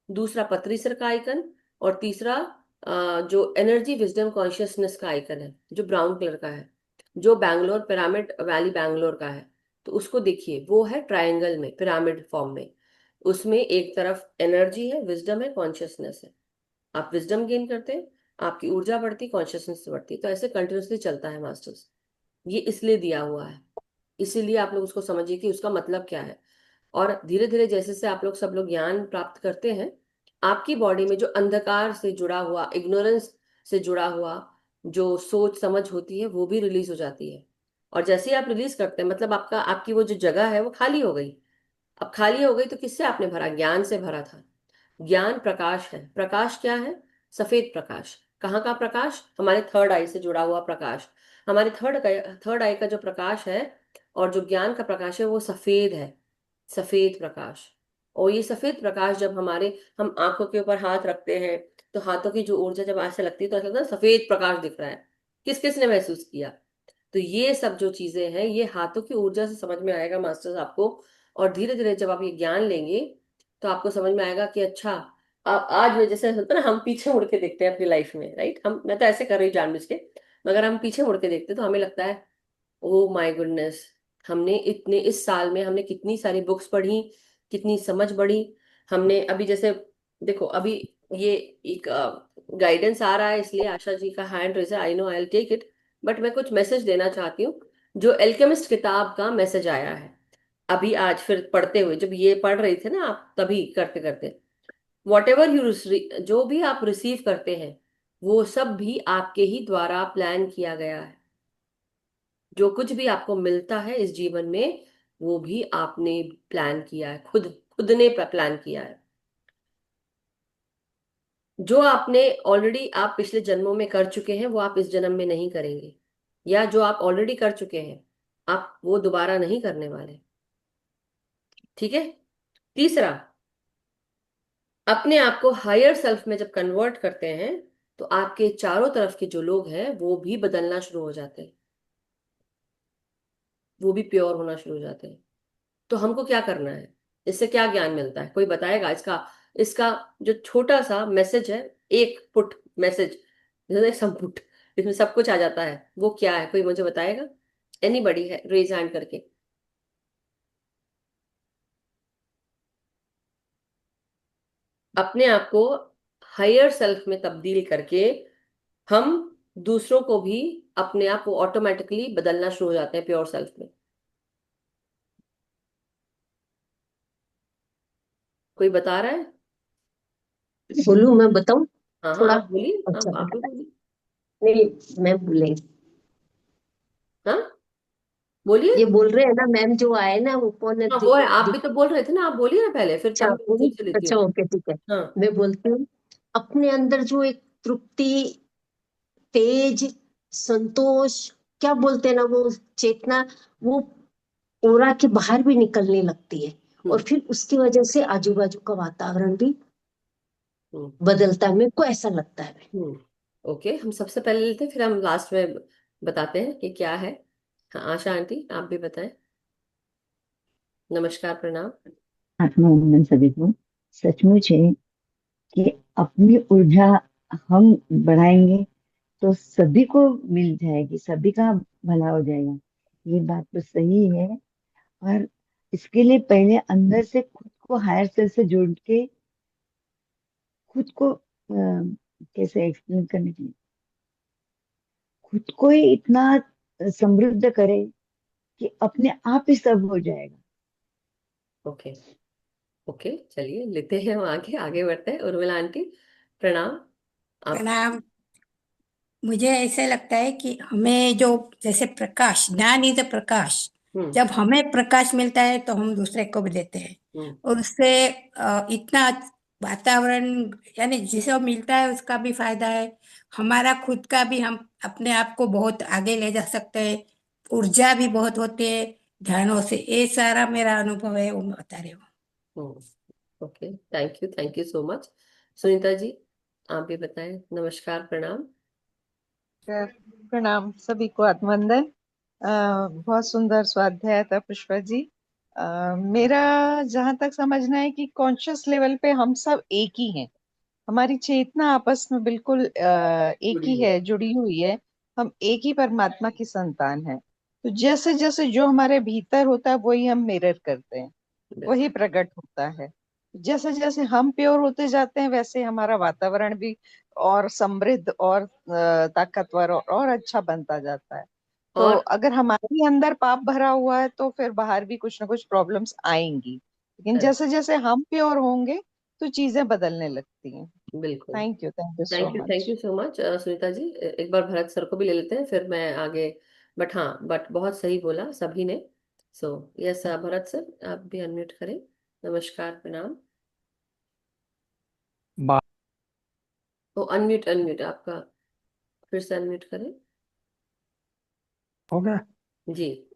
दूसरा पत्री सर का आइकन, और तीसरा जो एनर्जी विजडम कॉन्शियसनेस का आइकन है, जो ब्राउन कलर का है, जो बैंगलोर पिरामिड वैली बैंगलोर का है। तो उसको देखिए, वो है ट्रायंगल में, पिरामिड फॉर्म में। उसमें एक तरफ एनर्जी है, विजडम है, कॉन्शियसनेस है। आप विजडम गेन करते हैं, आपकी ऊर्जा बढ़ती, कॉन्शियसनेस बढ़ती, तो ऐसे कंटिन्यूसली चलता है मास्टर्स। ये इसलिए दिया हुआ है, इसीलिए आप लोग उसको समझिए कि उसका मतलब क्या है। और धीरे धीरे जैसे से आप लोग सब लोग ज्ञान प्राप्त करते हैं, आपकी बॉडी में जो अंधकार से जुड़ा हुआ, इग्नोरेंस से जुड़ा हुआ जो सोच समझ होती है वो भी रिलीज हो जाती है। और जैसे ही आप रिलीज करते हैं, मतलब आपका आपकी वो जो जगह है वो खाली हो गई। अब खाली हो गई तो किससे आपने भरा? ज्ञान से भरा था। ज्ञान प्रकाश है। प्रकाश क्या है? सफेद प्रकाश। कहाँ का प्रकाश? हमारे थर्ड आई से जुड़ा हुआ प्रकाश। हमारे थर्ड आई का जो प्रकाश है और जो ज्ञान का प्रकाश है वो सफेद है। सफेद प्रकाश। और ये सफेद प्रकाश जब हमारे, हम आंखों के ऊपर हाथ रखते हैं तो हाथों की जो ऊर्जा जब ऐसे लगती है तो ऐसा लगता है सफेद प्रकाश दिख रहा है। किस किस ने महसूस किया? तो ये सब जो चीजें हैं ये हाथों की ऊर्जा से समझ में आएगा मास्टर्स आपको। और धीरे धीरे जब आप ये ज्ञान लेंगे तो आपको समझ में आएगा कि अच्छा, आज में जैसे होता है ना, हम पीछे मुड़ के देखते हैं अपनी लाइफ में, राइट? हम, मैं तो ऐसे कर रही हूँ जानबूझ के, मगर हम पीछे मुड़ के देखते हैं तो हमें लगता है ओ माय गुडनेस, हमने इतने इस साल में हमने कितनी सारी बुक्स पढ़ी, कितनी समझ बढ़ी। हमने अभी जैसे, देखो अभी ये एक गाइडेंस आ रहा है इसलिए आशा जी का हैंड रेज है, I know I will take it. But मैं कुछ मैसेज देना चाहती हूँ। जो एल्केमिस्ट किताब का मैसेज आया है अभी आज फिर पढ़ते हुए, जब ये पढ़ रहे थे ना आप, तभी करते करते, वॉट एवर यू, जो भी आप रिसीव करते हैं वो सब भी आपके ही द्वारा प्लान किया गया है। जो कुछ भी आपको मिलता है इस जीवन में वो भी आपने प्लान किया है, खुद खुद ने प्लान किया है। जो आपने ऑलरेडी आप पिछले जन्मों में कर चुके हैं वो आप इस जन्म में नहीं करेंगे, या जो आप ऑलरेडी कर चुके हैं आप वो दोबारा नहीं करने वाले। ठीक है। तीसरा, अपने आप को हायर सेल्फ में जब कन्वर्ट करते हैं तो आपके चारों तरफ के जो लोग हैं वो भी बदलना शुरू हो जाते हैं, वो भी प्योर होना शुरू हो जाते हैं। तो हमको क्या करना है? इससे क्या ज्ञान मिलता है? कोई बताएगा इसका? इसका जो छोटा सा मैसेज है, एक पुट मैसेज, संपुट, इसमें सब कुछ आ जाता है, वो क्या है? कोई मुझे बताएगा? एनीबडी है? रेज हैंड करके। अपने आप को हायर सेल्फ में तब्दील करके हम दूसरों को भी अपने आप को ऑटोमेटिकली बदलना शुरू हो जाते हैं प्योर सेल्फ में। कोई बता रहा है? बोलूं, मैं बताऊं हाँ हाँ, थोड़ा? आप बोलिए, अच्छा, आप भी बोलिए। नहीं, मैं बोलेंगे। हाँ, बोलिए। ये बोल रहे हैं ना मैम जो आए ना, वो कौन है? हाँ वो है, आप भी तो बोल रहे थे ना, आप बोलिए ना पहले, फिर अच्छा, तब मैं फिर से लेती अच्छा, हूँ। ओके, ठीक है। हाँ। मैं बोलती हूँ। अपने अंदर जो एक तृप्ति, तेज, संतोष, क्या बोलते हैं ना, वो चेतना, वो ओरा के बाहर भी निकलने लगती है। और हम्म। फिर उसकी वजह से आजू बाजू का वातावरण भी हम्म। बदलता है, मेरे को ऐसा लगता है। हम्म। ओके, हम सबसे पहले लेते हैं फिर हम लास्ट में बताते हैं कि क्या है। हाँ आशा आंटी, आप भी बताएं। नमस्कार, प्रणाम। आत्मवंदन सभी को। सचमुच है कि अपनी ऊर्जा हम बढ़ाएंगे तो सभी को मिल जाएगी, सभी का भला हो जाएगा। ये बात तो सही है। और इसके लिए पहले अंदर से खुद को हायर सेल्फ से जोड़ के खुद को कैसे एक्सप्लेन करने के लिए, खुद को ही इतना समृद्ध करे कि अपने आप ही सब हो जाएगा। ओके। ओके, चलिए लेते हैं हम आगे आगे बढ़ते हैं। उर्मिला आंटी, प्रणाम। आप। प्रणाम। मुझे ऐसे लगता है कि हमें जो, जैसे प्रकाश, ज्ञान इज अ प्रकाश। हम्म। जब हमें प्रकाश मिलता है तो हम दूसरे को भी देते हैं। हम्म। और उससे इतना वातावरण, यानी जिसे मिलता है उसका भी फायदा है, हमारा खुद का भी, हम अपने आप को बहुत आगे ले जा सकते हैं। ऊर्जा भी बहुत होती है ध्यानों से। ये सारा मेरा अनुभव है, वो मैं बता रही हूँ। Hmm. Okay, thank you so much. Sunita ji, आप भी बताएं। नमस्कार, प्रणाम। प्रणाम सभी को, आत्मवंदन। बहुत सुंदर स्वाध्याय था पुष्पा जी। मेरा जहां तक समझना है कि कॉन्शियस लेवल पे हम सब एक ही हैं। हमारी चेतना आपस में बिल्कुल एक जुड़ी ही हुई है, जुड़ी हुई है। हम एक ही परमात्मा की संतान है। तो जैसे जैसे जो हमारे भीतर होता है वही हम मिरर करते हैं, है। वही बिल्कुल। प्रकट होता है। जैसे जैसे हम प्योर होते जाते हैं वैसे हमारा वातावरण भी और समृद्ध और ताकतवर और अच्छा बनता जाता है। तो और अगर हमारे अंदर पाप भरा हुआ है तो फिर बाहर भी कुछ ना कुछ प्रॉब्लम्स आएंगी। लेकिन करेक्ट, जैसे जैसे हम प्योर होंगे तो चीजें बदलने लगती हैं। बिल्कुल। Thank you so thank much. You so much Sunita ji. एक बार भरत सर को भी ले लेते हैं, फिर मैं आगे। बट हाँ, बट बहुत सही बोला सभी ने। सो यस, भरत सर आप भी अनम्यूट करें। नमस्कार, प्रणाम। बा- ओ, अनम्यूट अनम्यूट आपका, फिर से अनम्यूट करें। हो गया। जी।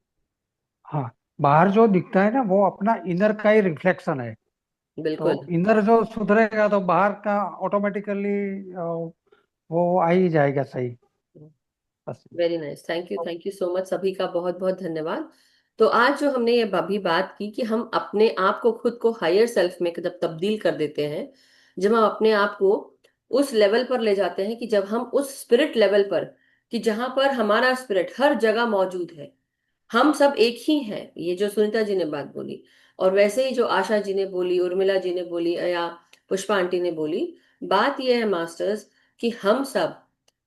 हाँ, बाहर जो दिखता है ना वो अपना इनर का ही रिफ्लेक्शन है। तो बिल्कुल। इनर जो सुधरेगा तो बाहर का ऑटोमेटिकली वो आ ही जाएगा सही। बस। Very nice, thank you so much, सभी का बहुत बहुत धन्यवाद। तो आज जो हमने ये अभी बात की कि हम अपने आप को, खुद को हायर सेल्फ में जब तब्दील कर देते हैं, जब हम अपने आप को उस लेवल पर ले जाते हैं कि जब हम उस स्पिरिट लेवल पर, कि जहां पर हमारा स्पिरिट हर जगह मौजूद है, हम सब एक ही हैं, ये जो सुनीता जी ने बात बोली, और वैसे ही जो आशा जी ने बोली, उर्मिला जी ने बोली, या पुष्पा आंटी ने बोली, बात ये है मास्टर्स कि हम सब,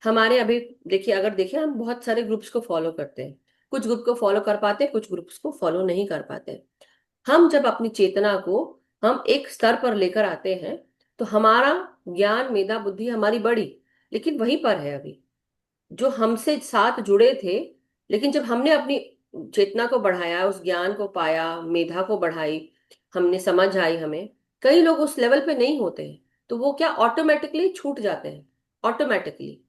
हमारे अभी देखिए, अगर देखिए हम बहुत सारे ग्रुप्स को फॉलो करते हैं, कुछ ग्रुप को फॉलो कर पाते हैं, कुछ ग्रुप्स को फॉलो नहीं कर पाते। हम जब अपनी चेतना को हम एक स्तर पर लेकर आते हैं, तो हमारा ज्ञान, मेधा, बुद्धि हमारी बढ़ी, लेकिन वहीं पर है अभी, जो हमसे साथ जुड़े थे। लेकिन जब हमने अपनी चेतना को बढ़ाया, उस ज्ञान को पाया, मेधा को बढ़ाई, हमने समझ आई हमें, कई लोग उस लेवल पे नहीं होते हैं, तो वो क्या ऑटोमेटिकली छूट जाते हैं, ऑटोमेटिकली।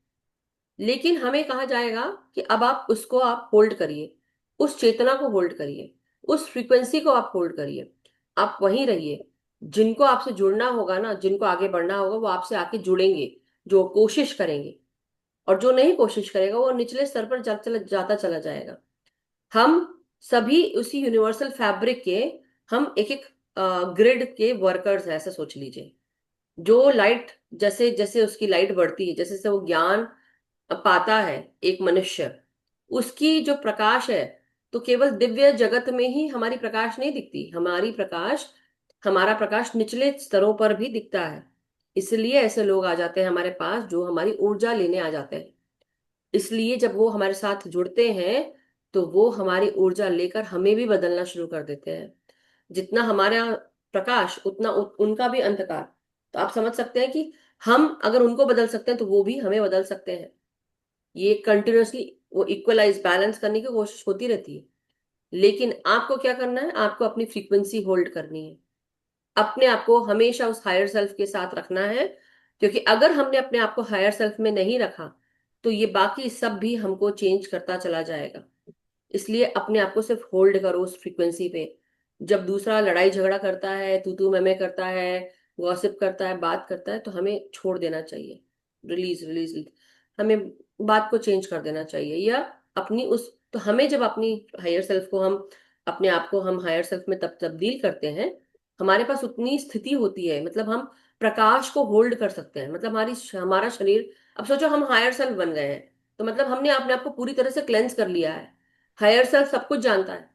लेकिन हमें कहा जाएगा कि अब आप उसको आप होल्ड करिए, उस चेतना को होल्ड करिए, उस फ्रीक्वेंसी को आप होल्ड करिए, आप वहीं रहिए। जिनको आपसे जुड़ना होगा ना, जिनको आगे बढ़ना होगा, वो आपसे आके जुड़ेंगे, जो कोशिश करेंगे। और जो नहीं कोशिश करेगा वो निचले स्तर पर जाता चला जाएगा। हम सभी उसी यूनिवर्सल फैब्रिक के, हम एक एक ग्रिड के वर्कर्स हैं, ऐसा सोच लीजिए। जो लाइट, जैसे जैसे उसकी लाइट बढ़ती है, जैसे जैसे वो ज्ञान पाता है एक मनुष्य, उसकी जो प्रकाश है, तो केवल दिव्य जगत में ही हमारी प्रकाश नहीं दिखती, हमारी प्रकाश, हमारा प्रकाश निचले स्तरों पर भी दिखता है। इसलिए ऐसे लोग आ जाते हैं हमारे पास जो हमारी ऊर्जा लेने आ जाते हैं। इसलिए जब वो हमारे साथ जुड़ते हैं, तो वो हमारी ऊर्जा लेकर हमें भी बदलना शुरू कर देते हैं। जितना हमारा प्रकाश, उतना उनका भी अंधकार। तो आप समझ सकते हैं कि हम अगर उनको बदल सकते हैं, तो वो भी हमें बदल सकते हैं। ये कंटिन्यूअसली वो इक्वलाइज, बैलेंस करने की कोशिश होती रहती है। लेकिन आपको क्या करना है, आपको अपनी फ्रीक्वेंसी होल्ड करनी है, अपने आप को हमेशा उस हायर सेल्फ के साथ रखना है। क्योंकि अगर हमने अपने आप को हायर सेल्फ में नहीं रखा, तो ये बाकी सब भी हमको चेंज करता चला जाएगा। इसलिए अपने आप को सिर्फ होल्ड करो उस फ्रीक्वेंसी पे। जब दूसरा लड़ाई झगड़ा करता है, तू मैं करता है, गॉसिप करता है, बात करता है, तो हमें छोड़ देना चाहिए। Release release release. हमें बात को चेंज कर देना चाहिए, या अपनी उस, तो हमें जब अपनी हायर सेल्फ को हम, अपने आप को हम हायर सेल्फ में तब तब्दील करते हैं, हमारे पास उतनी स्थिति होती है, मतलब हम प्रकाश को होल्ड कर सकते हैं। मतलब हमारा शरीर, अब सोचो हम हायर सेल्फ बन गए हैं, तो मतलब हमने अपने आप को पूरी तरह से क्लेंस कर लिया है। हायर सेल्फ सब कुछ जानता है,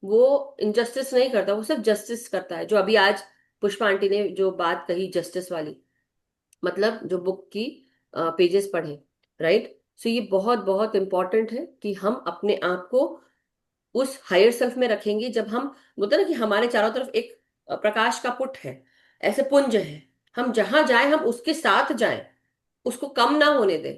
वो इनजस्टिस नहीं करता, वो सिर्फ जस्टिस करता है। जो अभी आज पुष्पा आंटी ने जो बात कही जस्टिस वाली, मतलब जो बुक की पेजेस पढ़े, राइट। सो ये बहुत बहुत इंपॉर्टेंट है कि हम अपने आप को उस हायर सेल्फ में रखेंगे। जब हम, बोलते हैं ना कि हमारे चारों तरफ एक प्रकाश का पुट है, ऐसे पुंज है, हम जहां जाएं हम उसके साथ जाएं, उसको कम ना होने दें,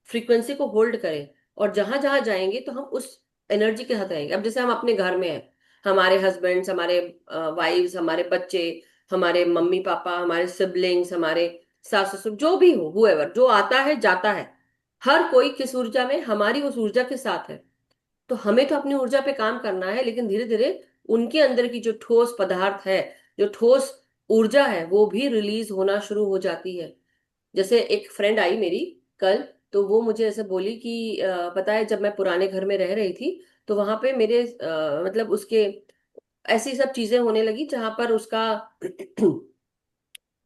फ्रीक्वेंसी को होल्ड करें। और जहां जहां जाएंगे तो हम उस एनर्जी के साथ रहेंगे। अब जैसे हम अपने घर में हैं, हमारे हस्बैंड्स, हमारे वाइफ्स, हमारे बच्चे, हमारे मम्मी पापा, हमारे सिबलिंग्स, हमारे सास ससुर, जो भी हो, हुएवर जो आता है जाता है, हर कोई किस ऊर्जा में, हमारी उस ऊर्जा के साथ है। तो हमें तो अपनी ऊर्जा पे काम करना है, लेकिन धीरे धीरे उनके अंदर की जो ठोस पदार्थ है, जो ठोस ऊर्जा है, वो भी रिलीज होना शुरू हो जाती है। जैसे एक फ्रेंड आई मेरी कल, तो वो मुझे ऐसे बोली कि पता है, जब मैं पुराने घर में रह रही थी, तो वहां पे मेरे मतलब उसके ऐसी सब चीजें होने लगी, जहां पर उसका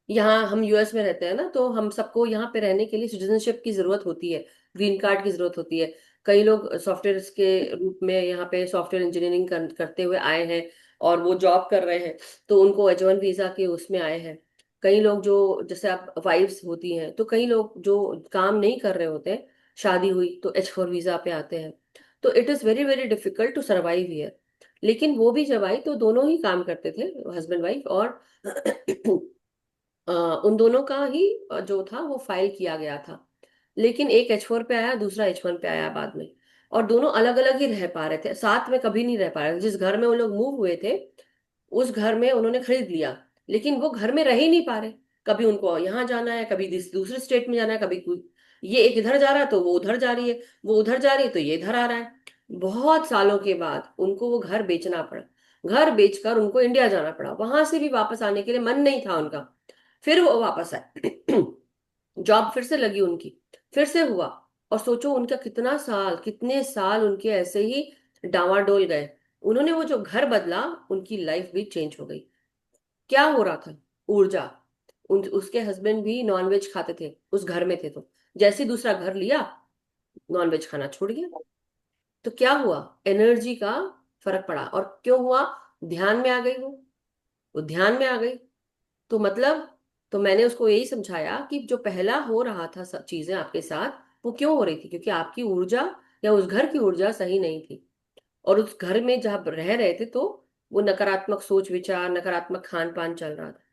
यहाँ हम यूएस में रहते हैं ना, तो हम सबको यहाँ पे रहने के लिए सिटीजनशिप की जरूरत होती है, ग्रीन कार्ड की जरूरत होती है। कई लोग सॉफ्टवेयर के रूप में यहाँ पे सॉफ्टवेयर इंजीनियरिंग करते हुए आए हैं, और वो जॉब कर रहे हैं, तो उनको H1 वीजा के उसमें आए हैं। कई लोग जो, जैसे आप वाइफ्स होती हैं, तो कई लोग जो काम नहीं कर रहे होते हैं, शादी हुई तो H4 वीजा पे आते हैं। तो it is very very difficult to survive here. लेकिन वो भी जब आई तो दोनों ही काम करते थे, हस्बैंड वाइफ, और उन दोनों का ही जो था वो फाइल किया गया था। लेकिन एक H4 पे आया, दूसरा H1 पे आया बाद में, और दोनों अलग अलग ही रह पा रहे थे, साथ में कभी नहीं रह पा रहे थे। जिस घर में वो लोग मूव हुए थे उस घर में उन्होंने खरीद लिया, लेकिन वो घर में रह ही नहीं पा रहे। कभी उनको यहाँ जाना है, कभी दूसरे स्टेट में जाना है, कभी ये एक इधर जा रहा है तो वो उधर जा रही है, वो उधर जा रही है तो ये इधर आ रहा है। बहुत सालों के बाद उनको वो घर बेचना पड़ा। घर बेचकर उनको इंडिया जाना पड़ा, वहां से भी वापस आने के लिए मन नहीं था उनका। फिर वो वापस आए। जॉब फिर से लगी उनकी, फिर से हुआ। और सोचो उनका कितने साल उनके ऐसे ही डावाडोल गए। उन्होंने वो जो घर बदला, उनकी लाइफ भी चेंज हो गई। क्या हो रहा था? ऊर्जा। उसके हस्बैंड भी नॉनवेज खाते थे, उस घर में थे, तो जैसे ही दूसरा घर लिया नॉनवेज खाना छोड़ गया। तो क्या हुआ? एनर्जी का फर्क पड़ा। और क्यों हुआ? ध्यान में आ गई वो ध्यान में आ गई। तो मतलब, तो मैंने उसको यही समझाया कि जो पहला हो रहा था सब चीजें आपके साथ, वो क्यों हो रही थी? क्योंकि आपकी ऊर्जा या उस घर की ऊर्जा सही नहीं थी। और उस घर में जब रह रहे थे तो वो नकारात्मक सोच विचार, नकारात्मक खान पान चल रहा था।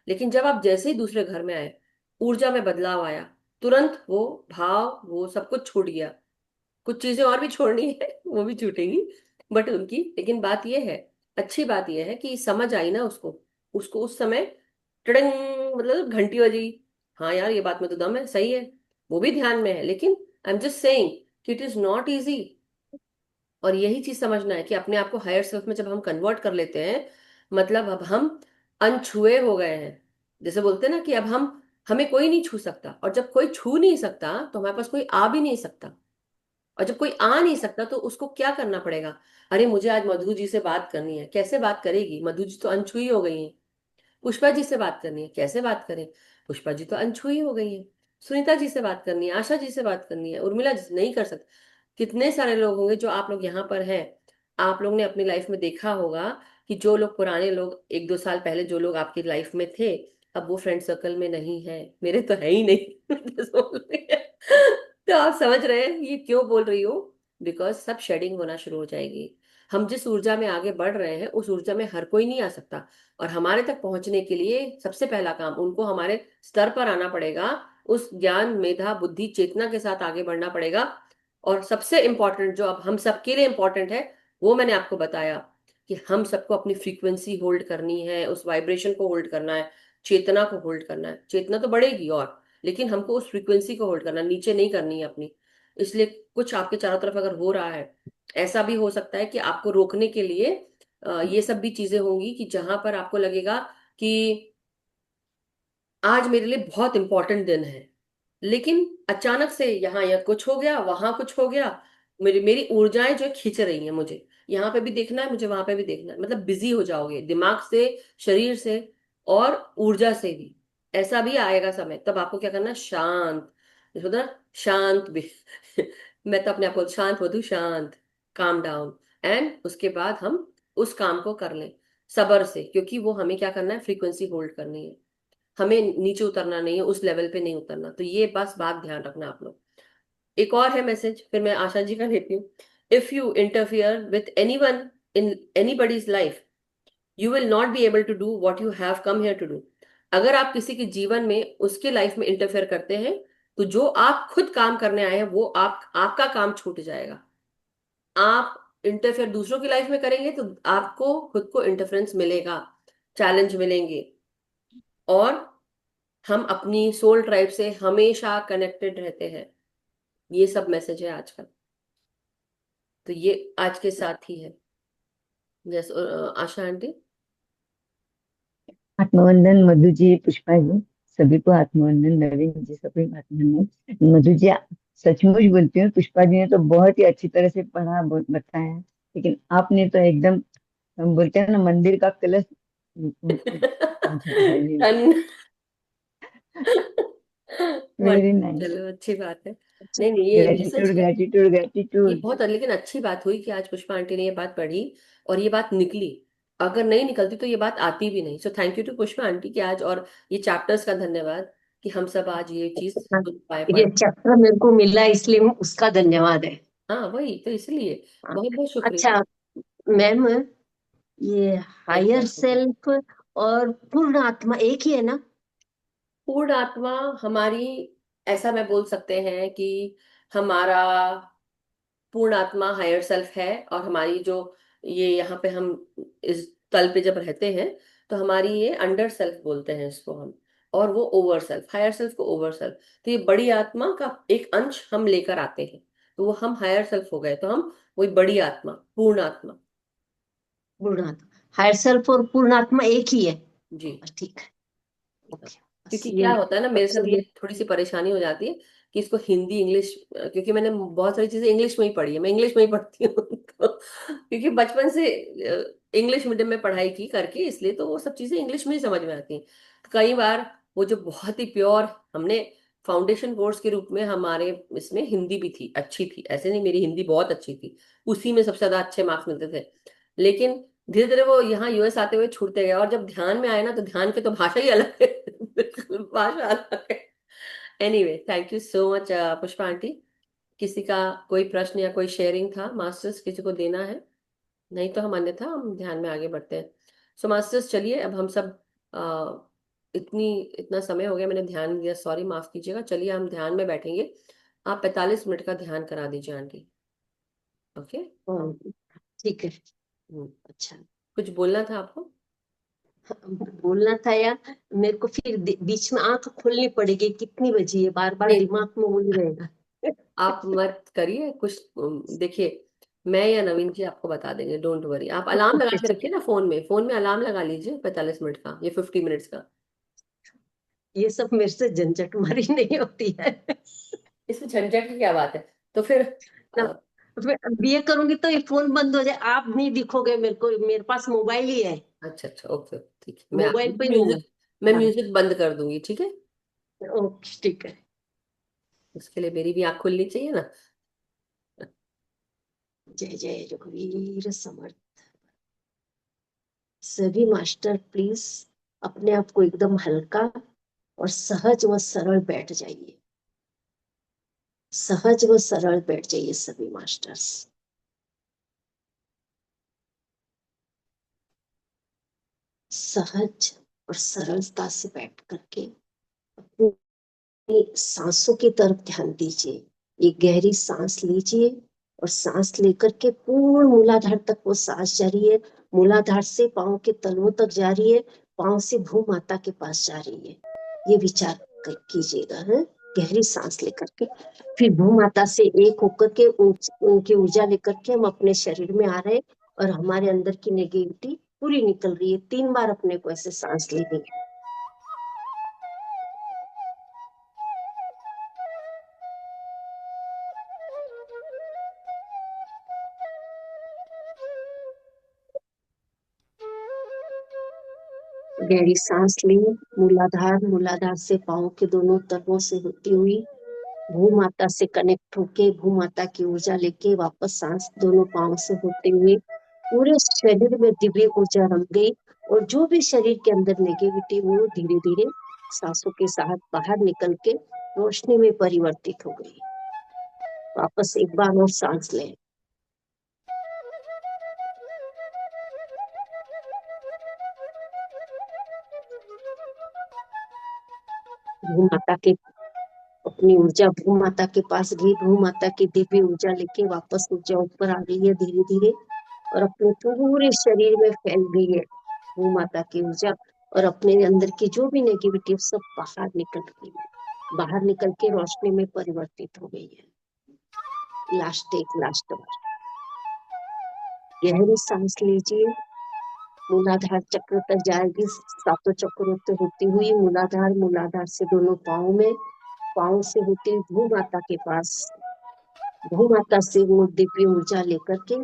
लेकिन जब आप जैसे ही दूसरे घर में आए, ऊर्जा में बदलाव आया, तुरंत वो भाव, वो सब कुछ छूट गया। कुछ चीजें और भी छोड़नी है, वो भी छूटेंगी, बट उनकी, लेकिन बात यह है, अच्छी बात यह है कि समझ आई ना उसको। उसको उस समय टड़ंग, मतलब घंटी बजी। हाँ यार, ये बात में तो दम है, सही है, वो भी ध्यान में है। लेकिन आई एम जस्ट सेइंग कि इट इज नॉट इजी। और यही चीज समझना है कि अपने आप को हायर सेल्फ में जब हम कन्वर्ट कर लेते हैं, मतलब अब हम अनछुए हो गए हैं। जैसे बोलते हैं ना कि अब हमें कोई नहीं छू सकता, और जब कोई छू नहीं सकता तो हमारे पास कोई आ भी नहीं सकता। और जब कोई आ नहीं सकता तो उसको क्या करना पड़ेगा? अरे मुझे आज मधु जी से बात करनी है, कैसे बात करेगी? मधु जी तो अनछुई हो गई हैं। पुष्पा जी से बात करनी है, कैसे बात करें? पुष्पा जी तो अनछुई हो गई है। सुनीता जी से बात करनी है, आशा जी से बात करनी है, उर्मिला जी से नहीं कर सकते। कितने सारे लोग होंगे जो आप लोग यहाँ पर हैं। आप लोग ने अपनी लाइफ में देखा होगा कि जो लोग पुराने लोग, 1-2 साल पहले जो लोग आपकी लाइफ में थे, अब वो फ्रेंड सर्कल में नहीं है। मेरे तो है ही नहीं। तो बोल रही है। तो आप समझ रहे हैं ये क्यों बोल रही हो? बिकॉज सब शेडिंग होना शुरू हो जाएगी। हम जिस ऊर्जा में आगे बढ़ रहे हैं उस ऊर्जा में हर कोई नहीं आ सकता। और हमारे तक पहुंचने के लिए सबसे पहला काम, उनको हमारे स्तर पर आना पड़ेगा। उस ज्ञान, मेधा, बुद्धि, चेतना के साथ आगे बढ़ना पड़ेगा। और सबसे इंपॉर्टेंट जो अब हम सबके लिए इंपॉर्टेंट है, वो मैंने आपको बताया कि हम सबको अपनी फ्रीक्वेंसी होल्ड करनी है, उस वाइब्रेशन को होल्ड करना है, चेतना को होल्ड करना है। चेतना तो बढ़ेगी, और लेकिन हमको उस फ्रीक्वेंसी को होल्ड करना, नीचे नहीं करनी है अपनी। इसलिए कुछ आपके चारों तरफ अगर हो रहा है, ऐसा भी हो सकता है कि आपको रोकने के लिए ये सब भी चीजें होंगी कि जहां पर आपको लगेगा कि आज मेरे लिए बहुत इंपॉर्टेंट दिन है, लेकिन अचानक से यहाँ या कुछ हो गया, वहां कुछ हो गया। मेरी मेरी ऊर्जाएं जो खींच रही हैं मुझे, यहाँ पे भी देखना है, मुझे वहां पे भी देखना है। मतलब बिजी हो जाओगे दिमाग से, शरीर से, और ऊर्जा से भी। ऐसा भी आएगा समय, तब आपको क्या करना है? शांत, जैसे होता है ना, शांत भी। मैं तो अपने आप को शांत वधु, शांत, काम डाउन। एंड उसके बाद हम उस काम को कर लें सबर से, क्योंकि वो हमें क्या करना है? फ्रीक्वेंसी होल्ड करनी है। हमें नीचे उतरना नहीं है, उस लेवल पे नहीं उतरना। तो ये बस बात ध्यान रखना आप लोग। एक और है मैसेज, फिर मैं आशा जी का लेती हूँ। If you interfere with anyone in anybody's life, you will not be able to do what you have come here to do. अगर आप किसी के जीवन में, उसके लाइफ में इंटरफेयर करते हैं, तो जो आप खुद काम करने आए हैं वो आपका काम छूट जाएगा। आप इंटरफेयर दूसरों की लाइफ में करेंगे तो आपको खुद को इंटरफेरेंस मिलेगा, चैलेंज मिलेंगे। और हम अपनी सोल ट्राइब से हमेशा कनेक्टेड रहते हैं। ये सब मैसेज है आज का। तो ये आज के साथ ही है। जैसे आशा आंटी। आत्मवंदन मधु जी, पुष्पा जी, सभी को आत्मवंदन। नवीन जी, सभी को आत्मवंदन। मधु जी, सचमुच बोलती हूँ, पुष्पा जी ने तो बहुत ही अच्छी तरह से पढ़ा, बताया, लेकिन आपने तो एकदम, हम बोलते हैं ना, मंदिर का कलश पहुंचाया। धन। Very nice. चलो, अच्छी बात है। नहीं नहीं, ये मैसेज ग्रेटिट्यूड, है। ग्रेटिट्यूड, ये ग्रेटिट्यूड। बहुत, लेकिन अच्छी बात हुई कि आज पुष्पा आंटी ने ये बात पढ़ी और ये बात निकली। अगर नहीं निकलती तो ये बात आती भी नहीं। So thank you to Pushpa aunty की आज, और ये चैप्टर्स का धन्यवाद कि हम सब आज ये चीज सुन पाए, ये पढ़। चैप्टर मेरे को मिला इसलिए उसका धन्यवाद है। हाँ वही तो, इसलिए हाँ। बहुत बहुत अच्छा, शुक्रिया। मैम, ये हायर सेल्फ और पूर्ण आत्मा एक ही है ना? पूर्ण आत्मा हमारी, ऐसा मैं बोल सकते हैं कि हमारा पूर्ण आत्मा हायर सेल्फ है, और हमारी जो ये यहाँ पे हम इस तल पे जब रहते हैं तो हमारी ये अंडर सेल्फ बोलते हैं इसको हम, और वो ओवर सेल्फ, हायर सेल्फ को ओवर सेल्फ। तो ये बड़ी आत्मा का एक अंश हम लेकर आते हैं, तो वो हम हायर सेल्फ हो गए, तो हम वही बड़ी आत्मा, पूर्ण आत्मा। पूर्ण आत्मा, हायर सेल्फ और पूर्ण आत्मा एक ही है। जी। बस ठीक है। ओके, बस क्योंकि ये क्या होता है ना, मेरे साथ सबसे। ये थोड़ी सी परेशानी हो जाती है कि इसको हिंदी इंग्लिश, क्योंकि मैंने बहुत सारी चीजें इंग्लिश में ही पढ़ी है, मैं इंग्लिश में ही पढ़ती हूँ तो क्योंकि बचपन से इंग्लिश मीडियम में पढ़ाई की करके, इसलिए तो वो सब चीजें इंग्लिश में ही समझ में आती हैं। तो कई बार वो जो बहुत ही प्योर, हमने फाउंडेशन कोर्स के रूप में हमारे इसमें हिंदी भी थी, अच्छी थी, ऐसे नहीं, मेरी हिंदी बहुत अच्छी थी, उसी में सबसे ज्यादा अच्छे मार्क्स मिलते थे। लेकिन धीरे धीरे वो यहाँ यूएस आते हुए छूटते गए, और जब ध्यान में आए ना, तो ध्यान की तो भाषा ही अलग है बिल्कुल भाषा अलग है। Anyway, thank you so much Pushpa aunty. किसी का कोई प्रश्न या कोई शेयरिंग था मास्टर्स, किसी को देना है? नहीं तो हम अन्यथा हम ध्यान में आगे बढ़ते हैं। सो मास्टर्स, चलिए अब हम सब इतना समय हो गया मैंने ध्यान नहीं दिया, सॉरी, माफ कीजिएगा। चलिए हम ध्यान में बैठेंगे। आप 45 मिनट का ध्यान करा दीजिए आंटी। ओके। ठीक है। अच्छा। कुछ बोलना था आपको? बोलना था यार, मेरे को फिर बीच में आंख खोलनी पड़ेगी, कितनी बजी है, बार बार नहीं, दिमाग में वही रहेगा। आप मत करिए कुछ, देखिए, मैं या नवीन जी आपको बता देंगे, डोंट वरी। आप अलार्म लगा के रखिए ना, फोन में अलार्म लगा लीजिए 45 मिनट का, ये 50 मिनट्स का। ये सब मेरे से झंझट मारी नहीं होती है इसमें झंझट की क्या बात है? तो फिर ना। अ, मैं अब ये करूंगी तो ये फोन बंद हो जाए, आप नहीं दिखोगे मेरे को, मेरे पास मोबाइल ही है। अच्छा अच्छा, ओके, ठीक है, मोबाइल पे ही हूँ म्यूजिक, मैं हाँ। म्यूजिक बंद कर दूंगी, ठीक है। ओके, ठीक है। उसके लिए मेरी भी आँख खुलनी चाहिए ना। जय जय रघुवीर समर्थ। सभी मास्टर प्लीज अपने आप को एकदम हल्का और सहज व सरल बैठ जाइए। सहज व सरल बैठ जाइए सभी मास्टर्स। सहज और सरलता से बैठ करके अपनी सांसों की तरफ ध्यान दीजिए। एक गहरी सांस लीजिए और सांस लेकर के पूर्ण मूलाधार तक वो सांस जा रही है। मूलाधार से पांव के तलवों तक जा रही है, पांव से भू माता के पास जा रही है। ये विचार कीजिएगा है। गहरी सांस लेकर के फिर भू माता से एक होकर के उनकी ऊर्जा लेकर के हम अपने शरीर में आ रहे हैं, और हमारे अंदर की नेगेटिविटी पूरी निकल रही है। 3 बार अपने को ऐसे सांस लेनी है। गहरी सांस ली, मूलाधार, मूलाधार से पांव के दोनों तलवों से होती हुई भू माता से कनेक्ट होके भू माता की ऊर्जा लेके वापस सांस दोनों पांव से होते हुए पूरे शरीर में दिव्य ऊर्जा रम गई, और जो भी शरीर के अंदर नेगेटिविटी वो धीरे धीरे सांसों के साथ बाहर निकल के रोशनी में परिवर्तित हो गई। वापस एक बार और सांस लें। भू माता के अपनी ऊर्जा भू माता के पास गई, भू माता की दिव्य ऊर्जा लेके वापस ऊर्जा ऊपर आ रही है धीरे धीरे, और अपने पूरे शरीर में फैल गई है भू माता की ऊर्जा, और अपने अंदर की जो भी नेगेटिविटी सब बाहर निकल गई है। बाहर निकल के रोशनी में परिवर्तित हो गई है। लास्ट बार गहरी सांस लीजिए। मूलाधार चक्र तक जाएगी, सातों चक्रों से होती हुई मूलाधार, मूलाधार से दोनों पाँव में, पाँव से होती हुई भू माता के पास, भू माता से वो दिव्य ऊर्जा लेकर के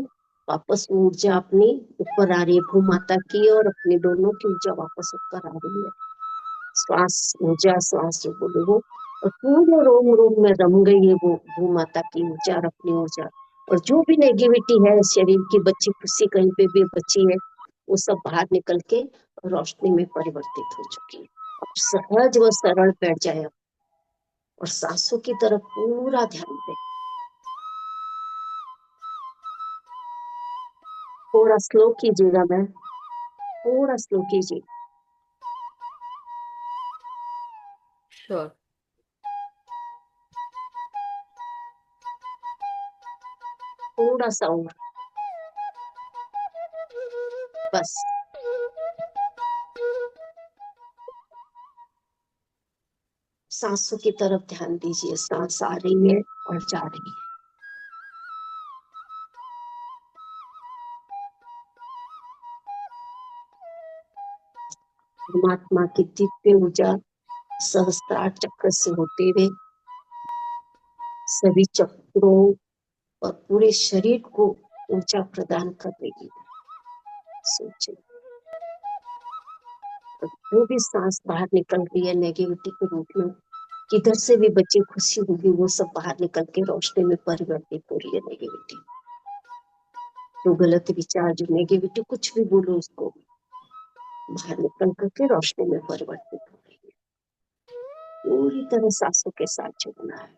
वापस वो ऊर्जा अपनी ऊपर आ रही है भू माता की, और अपने दोनों की ऊर्जा वापस ऊपर आ रही है। श्वास ऊर्जा, श्वास जो बोले वो, और पूरे रोम रोम में रम गई है वो भू माता की ऊर्जा और अपनी ऊर्जा। और जो भी नेगेटिविटी है शरीर की बची खुशी कहीं पे भी बची है, वो सब बाहर निकल के रोशनी में परिवर्तित हो चुकी है। अब सहज व सरल बैठ जाए और सांसों की तरफ पूरा ध्यान दें। थोड़ा स्लो कीजिएगा मैम, थोड़ा स्लो कीजिए। श्योर। थोड़ा सा और, बस। सांसों की तरफ ध्यान दीजिए, सांस आ रही है और जा रही है। परमात्मा की दिव्य ऊर्जा सहस्त्रार चक्र से होते हुए सभी चक्रों और पूरे शरीर को ऊर्जा प्रदान कर देगी। सोचिए, जो भी सांस बाहर निकल रही है नेगेटिविटी के रूप में, किधर से भी बची खुशी होगी, वो सब बाहर निकल के रोशनी में परिवर्तित हो रही है। नेगेटिविटी, जो गलत विचार, जो नेगेटिविटी, कुछ भी बोलो, उसको बाहर निकल करके रोशनी में परिवर्तित हो रही है। पूरी तरह सांसों के साथ जुड़ना है।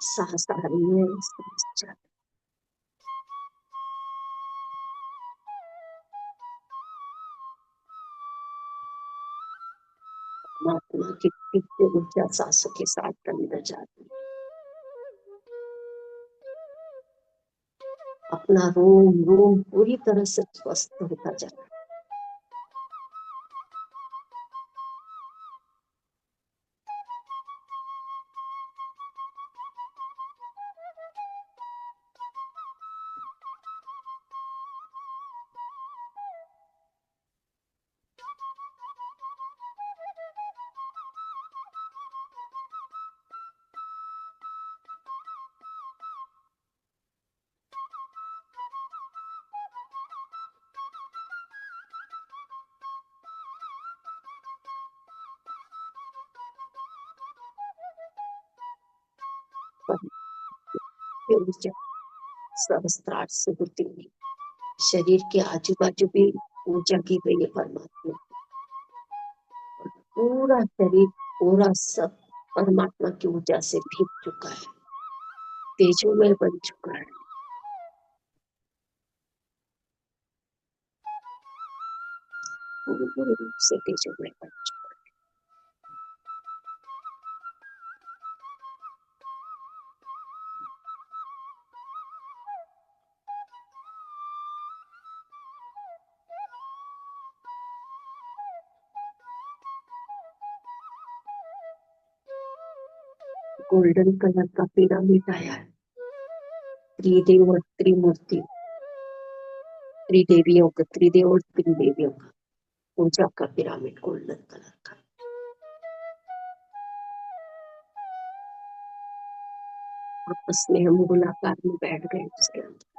सांस आ रही है, सांस जा रही है। परमात्मा की दिव्य ऊर्जा सांसों के साथ अंदर जाती है। अपना रोम रोम पूरी तरह से स्वस्थ होता जा रहा है। ये ऊर्जा सहस्त्रार से होती हुई शरीर के आजू बाजू भी ऊर्जा की गई है परमात्मा। और पूरा शरीर, पूरा सब परमात्मा की ऊर्जा से भीग चुका है, तेजोमय बन चुका है। पूर्ण रूप से तेजोमय बन चुका है। गोल्डन कलर का पिरामिड आया है, त्रिदेव और त्रिमूर्ति, त्रिदेवियों का, त्रिदेव और त्रिदेवियों का ऊर्जा का पिरामिड गोल्डन कलर का। आपस में हम गोलाकार में बैठ गए उसके अंदर।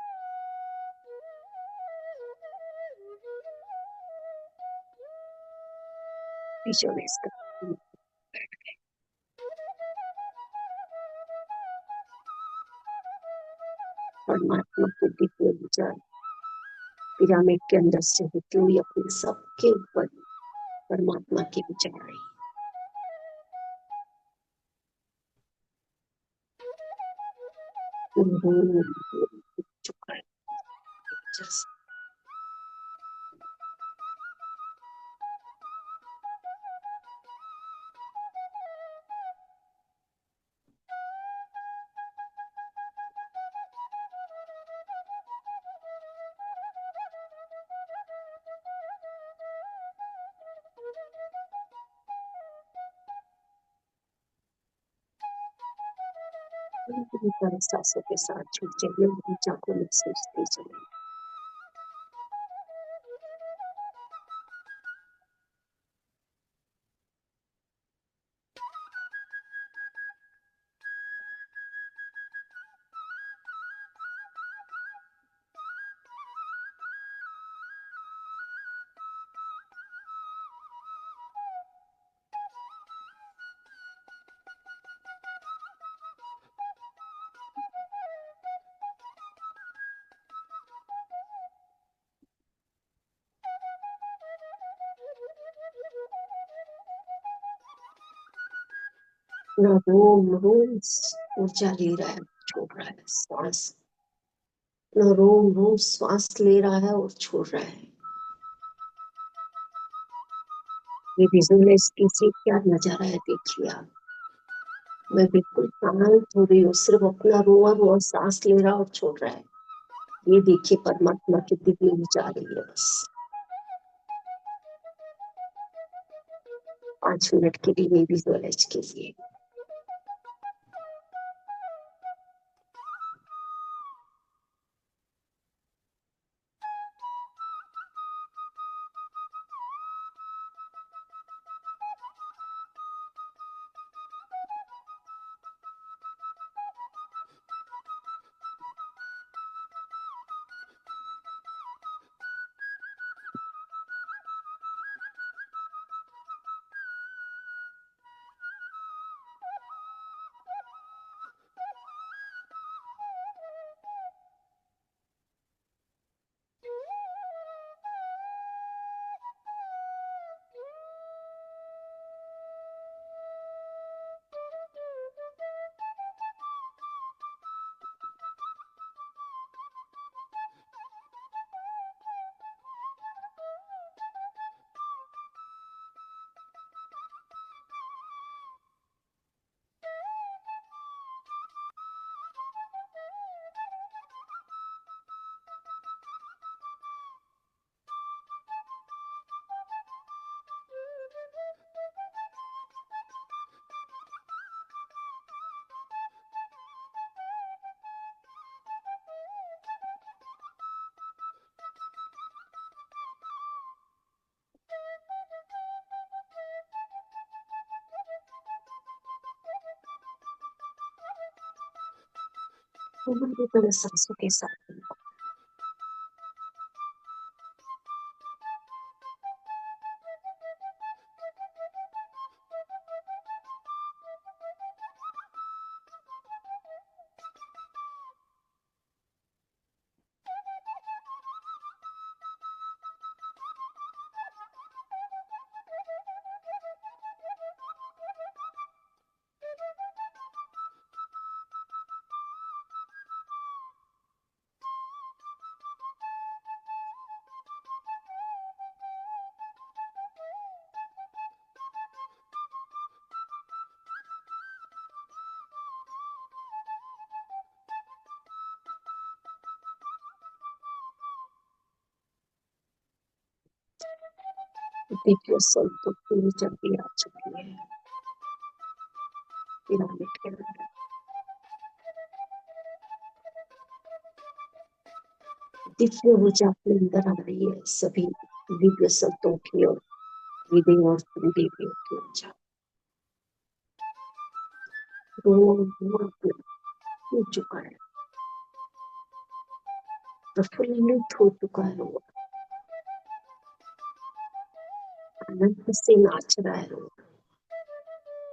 विजुअलाइज कर परमात्मा की दिव्य ऊर्जा पिरामिड के अंदर से होती हुई अपने सबके ऊपर परमात्मा की विचार आई। चुका है जैसे पूरी तरह सांसों के साथ छूट जाइए, ऊर्जा को महसूस कीजिए। अपना रोम रोम ऊर्जा ले रहा है, छोड़ रहा है, सांस अपना रोम रोम श्वास ले रहा है और छोड़ रहा है। ये विजुअलाइज कीजिए, क्या नजारा है देखिए आप। मैं बिल्कुल शांत हो रही हूँ, सिर्फ अपना रोआ रोआ सांस ले रहा और छोड़ रहा है। ये देखिए परमात्मा की दिव्य ऊर्जा आ रही है। बस 5 मिनट के लिए विजुअलाइज कीजिए। पूरी तरह सांसों के साथ दिव्य संतों पूरी चलती आ चुकी है पिरामिड के अंदर। दिव्य ऊर्जा अपने अंदर आ रही है, सभी दिव्य संतों की और हृदय और देवियों की ऊर्जा रोम रोम हो चुका है, प्रफुल्लित हो चुका है रोम, आनंद से नाच रहा है रोम।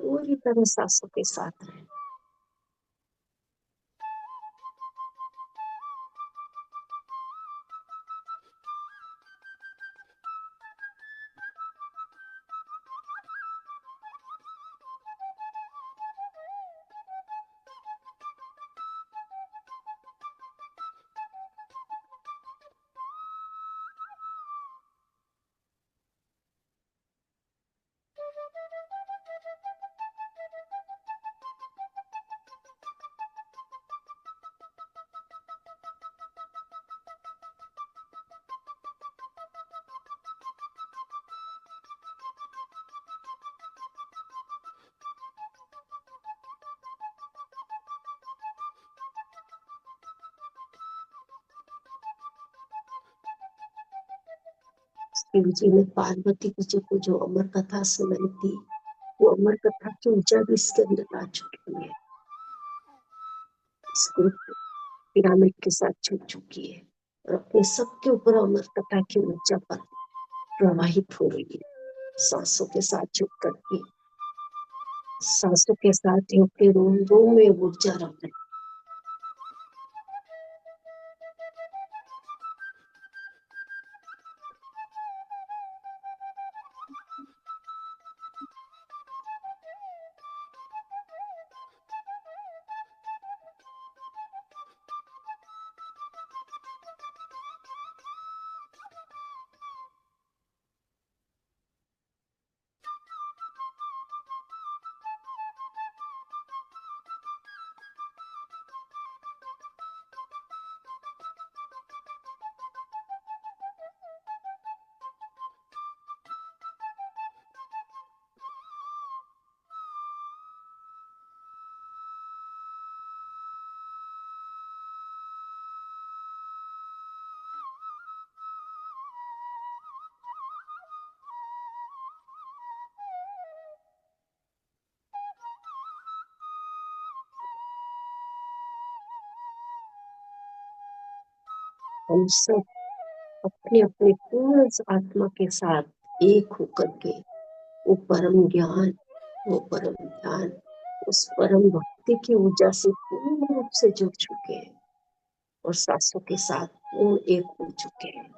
पूरी तरह सांसों के साथ है। शिव जी ने पार्वती जी को जो अमर कथा सुनाई थी, वो अमर कथा की ऊर्जा भी इसके अंदर आ चुकी है, इस ग्रुप पिरामिड के साथ जुड़ चुकी है और अपने सबके ऊपर अमर कथा की ऊर्जा पर प्रवाहित हो रही है। सांसों के साथ जुड़ करके, सांसों के साथ अपने रोम रोम में ऊर्जा रख रही है। हम सब अपने अपने पूर्ण आत्मा के साथ एक होकर के वो परम ज्ञान, वो परम ध्यान, उस परम भक्ति की ऊर्जा से पूर्ण रूप से जुड़ चुके हैं और सांसों के साथ पूर्ण एक हो चुके हैं।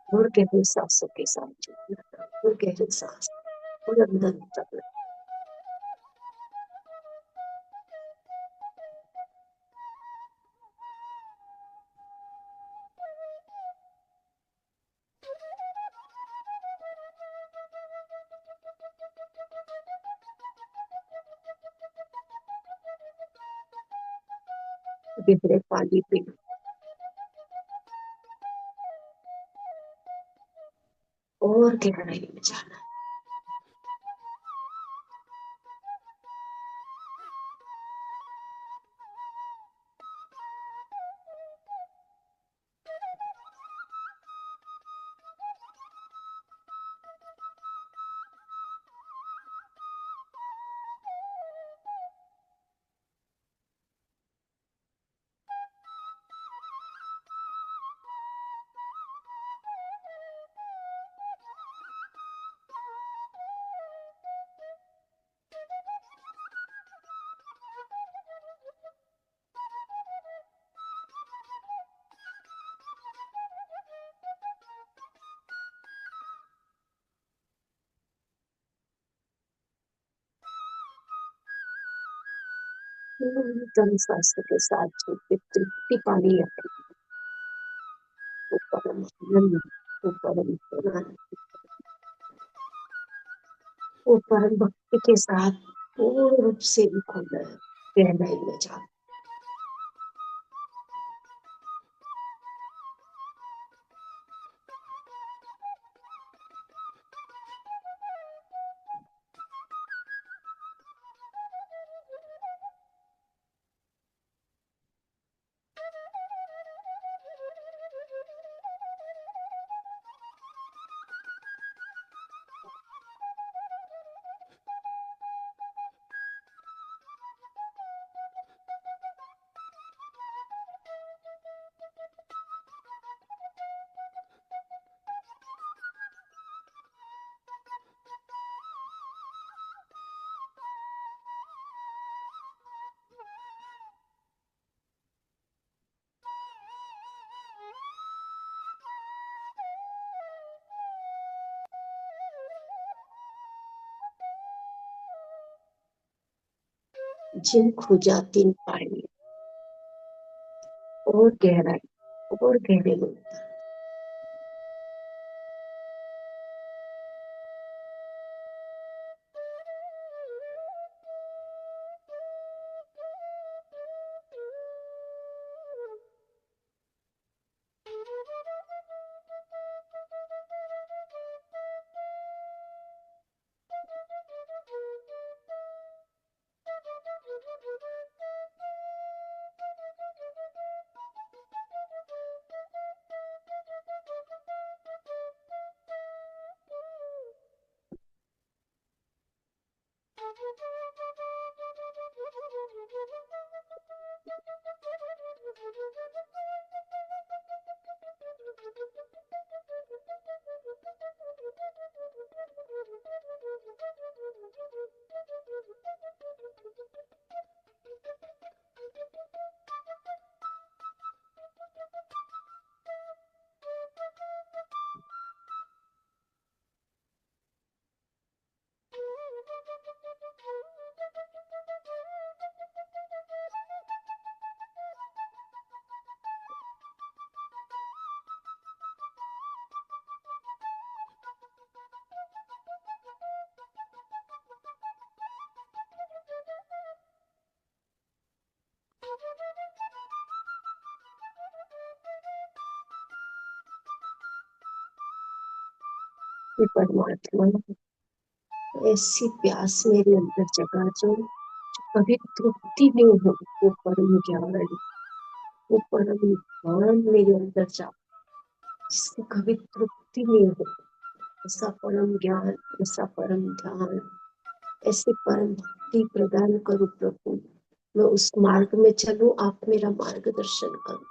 और गहरी सांसों के साथ जुड़ना, और गहरी सांस और अंदर उतरना। गहरे पानी पीना और गहराई में जाना। एकदम सांसों के साथ जो तृप्ति पानी है, वो परम आनंद, वो परम ज्ञान, वो परम भक्ति के साथ पूर्ण रूप से खोना है, गहराई में जाना। जिन खो जाती पानी और गहराई और गहरे में उतर। हे परमात्मा, ऐसी प्यास मेरे अंदर जगा जो कभी तृप्ति नहीं हो, वो परम ज्ञान, वो परम ज्ञान मेरे अंदर जा, जिसकी कभी तृप्ति नहीं हो, ऐसा परम ज्ञान, ऐसा परम ध्यान, ऐसे परम भक्ति प्रदान करो प्रभु। मैं उस मार्ग में चलूं, आप मेरा मार्गदर्शन करो,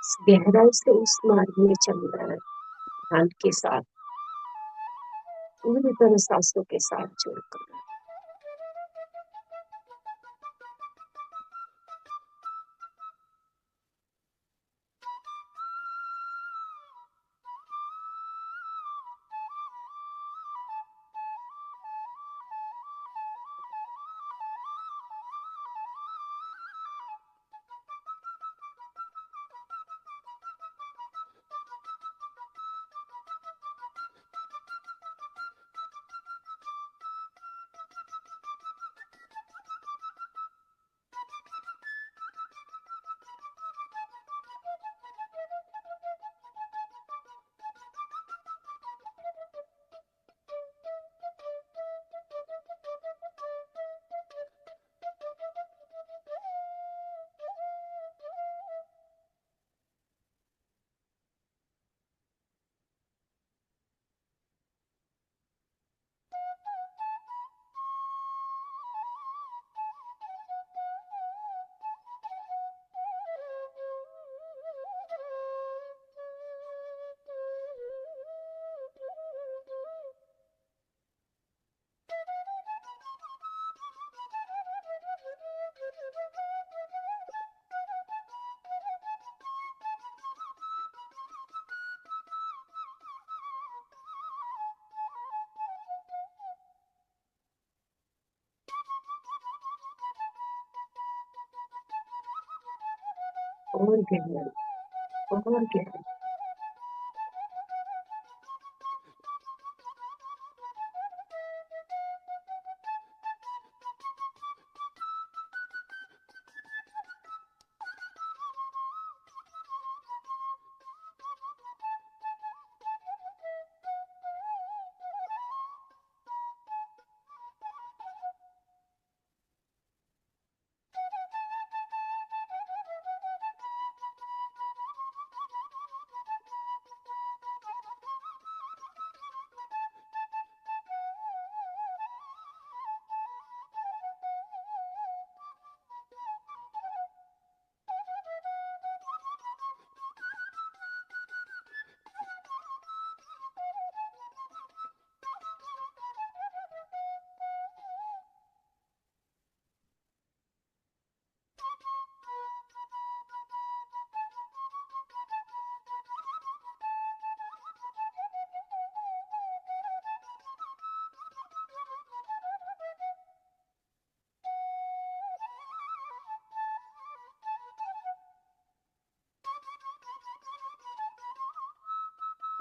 इस गहराई से उस मार्ग में चलना है, ध्यान के साथ, पूरी तरह सांसों के साथ जुड़कर। और गहराई, और गहराई।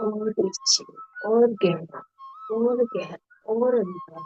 और नीचे, और गहरा, और गहरा, और अंदर।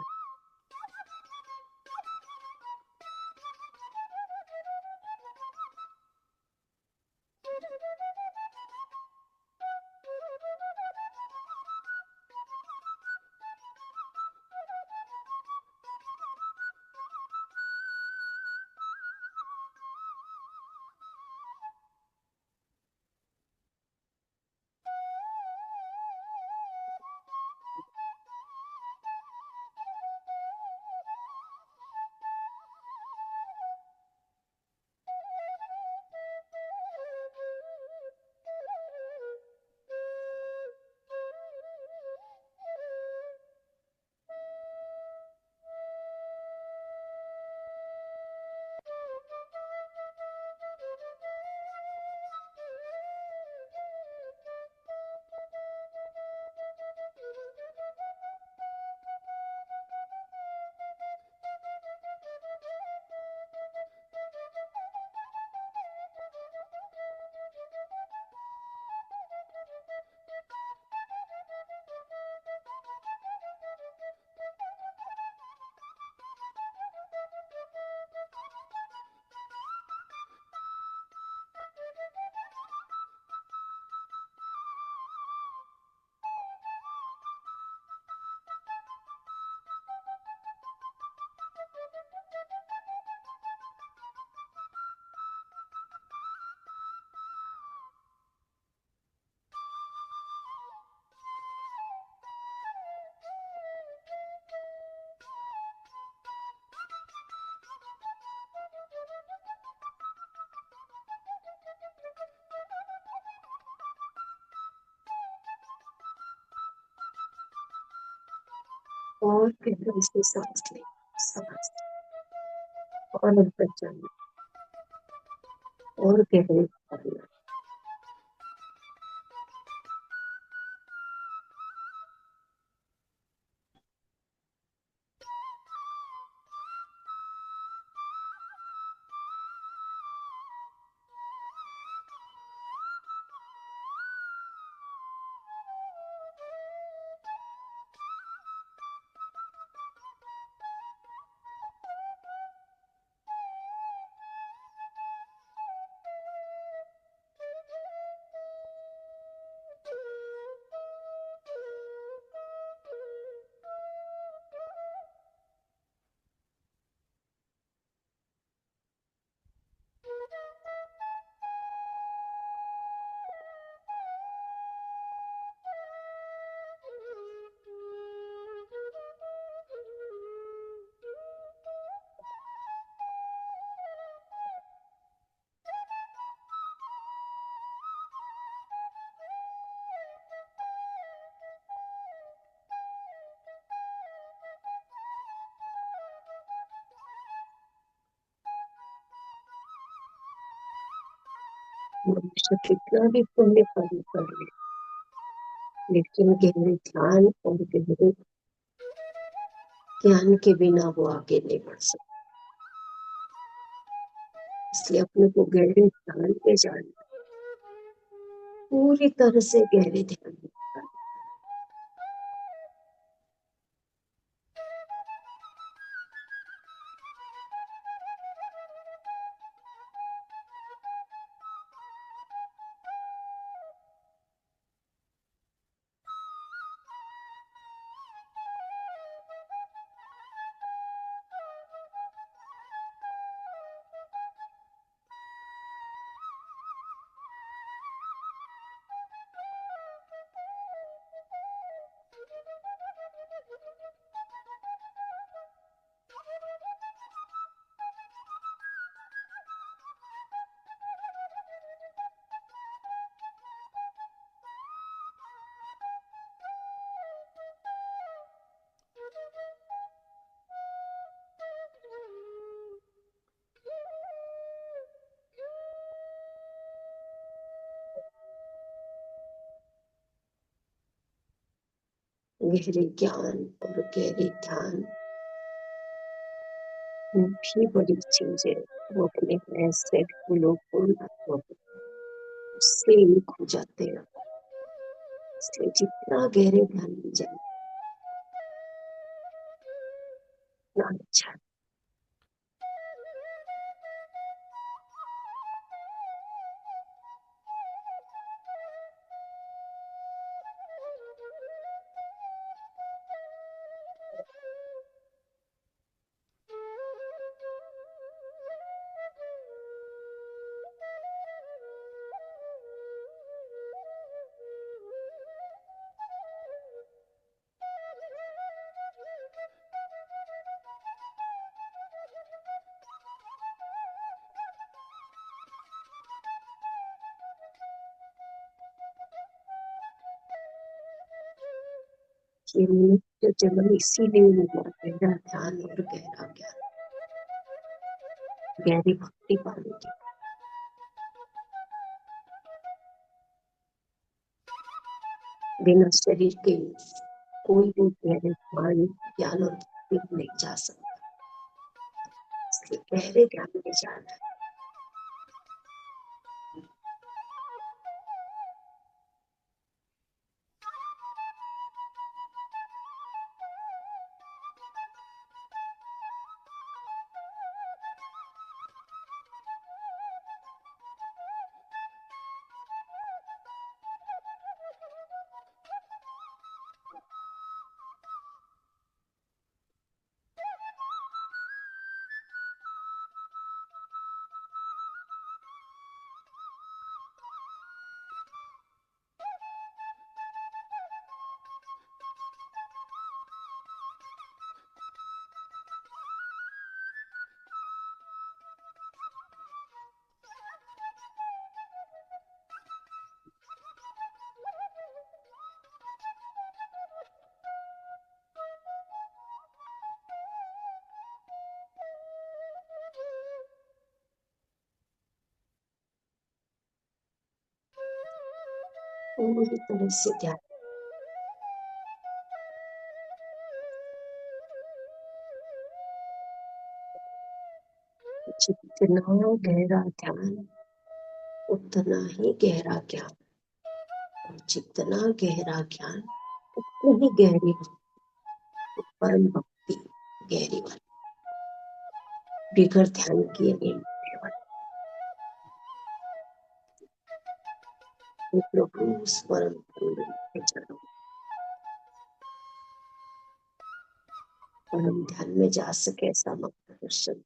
और गहराई से सांस ले, सांस और अंदर जाना और गहरे करना। मनुष्य कितना भी पुण्य कर्म कर ले, लेकिन गहरे ध्यान और गहरे ज्ञान के बिना वो आगे नहीं बढ़ सकता। इसलिए अपने को गहरे ध्यान में जाना, पूरी तरह से गहरे ध्यान में जाना। गहरे ज्ञान और गहरे ध्यान भी बड़ी चीज है। वो अपने ऐसे फूलों को उससे ही खो जाते हैं। इसलिए जितना गहरे ध्यान में जाए उतना अच्छा। ये नित्य जीवन इसीलिए मिला, गहरा ध्यान और गहरा ज्ञान, गहरी भक्ति पाने की। बिना शरीर के कोई भी गहरे ध्यान, ज्ञान और भक्ति में नहीं जा सकता। इसलिए गहरे ध्यान में जाना है। पूरी तरह से ध्यान। जितना गहरा ध्यान उतना ही गहरा ज्ञान, और जितना गहरा ज्ञान उतनी ही गहरी भक्ति, परम भक्ति गहरी वाली, बिगड़ ध्यान किए नहीं मिलने वाली। हे प्रभु उस परम पूर्ण के चरणों, परम ध्यान में जा सके ऐसा मार्गदर्शन।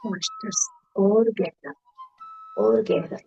मास्टर्स और गहरा, और गहरा।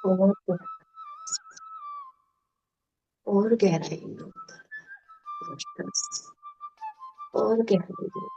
और और गहराई में उतर, और गहराई में।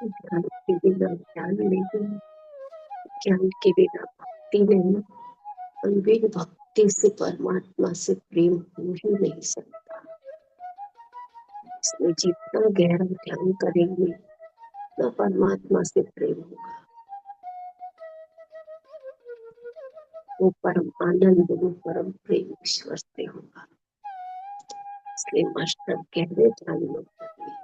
ज्ञान के बिना ज्ञान नहीं, ज्ञान के बिना भक्ति नहीं, और बिन भक्ति से परमात्मा से प्रेम हो ही नहीं सकता। इसलिए जितना गहरा ध्यान करेंगे उतना परमात्मा से प्रेम होगा, वो परम आनंद, वो परम प्रेम ईश्वर से होगा। इसलिए मास्टर गहरे ध्यान में उतरिए।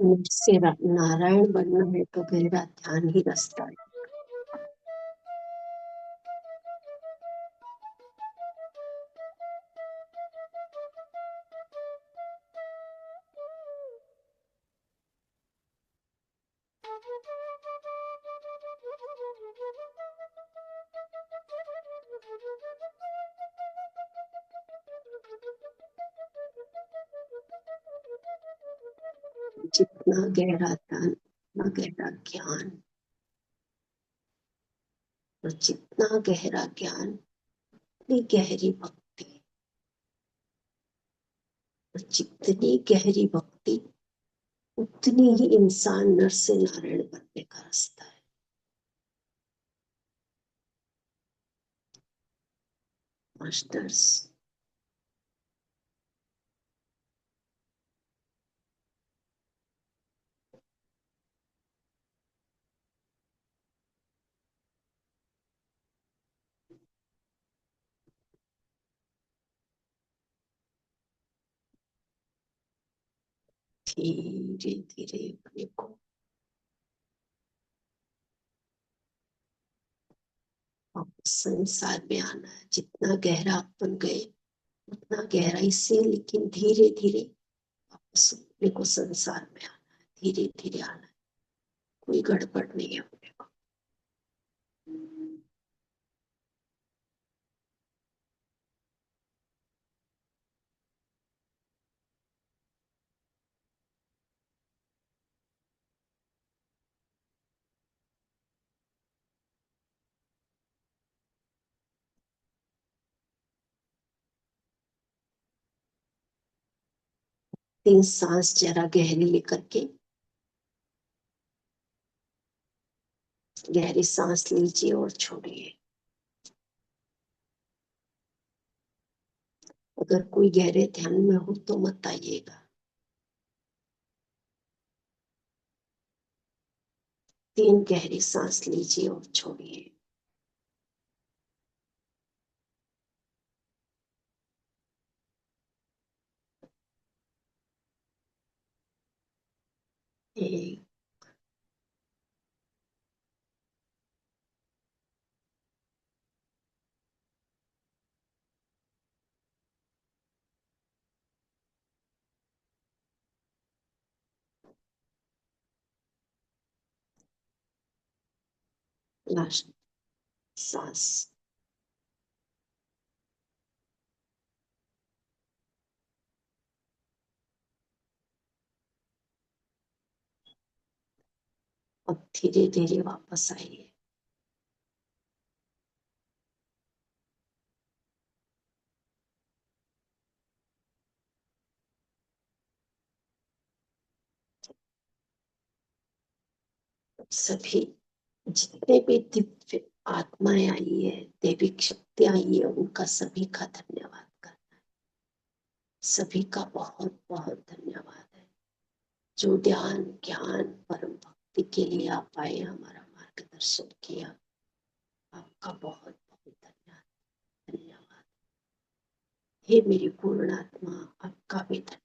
मुझसे नारायण बनना है तो गहरा ध्यान ही रास्ता है। जितना गहरा ध्यान उतना गहरा ज्ञान, और जितना गहरा ज्ञान उतनी गहरी भक्ति, और जितनी गहरी भक्ति उतनी ही इंसान नर से नारायण बनने का रास्ता है। मास्टर्स, धीरे धीरे अपने को वापस संसार में आना है। जितना गहरा अपन गए उतना गहराई से, लेकिन धीरे धीरे वापस अपने को संसार में आना है, धीरे धीरे आना है। कोई गड़बड़ नहीं है अपने को। 3 सांस जरा गहरी लेकर के, गहरी सांस लीजिए और छोड़िए। अगर कोई गहरे ध्यान में हो तो मत आइएगा। 3 गहरी सांस लीजिए और छोड़िए। एक, लास्ट सांस। अब धीरे धीरे वापस आइए। सभी जितने भी दिव्य आत्माएं आई है, दैविक शक्ति आई है, उनका सभी का धन्यवाद करना है। सभी का बहुत बहुत धन्यवाद है। जो ध्यान ज्ञान परम भक्ति के लिए आप आए, हमारा मार्गदर्शन किया, आपका बहुत बहुत धन्यवाद। हे मेरी पूर्ण आत्मा, आपका भी धन्यवाद।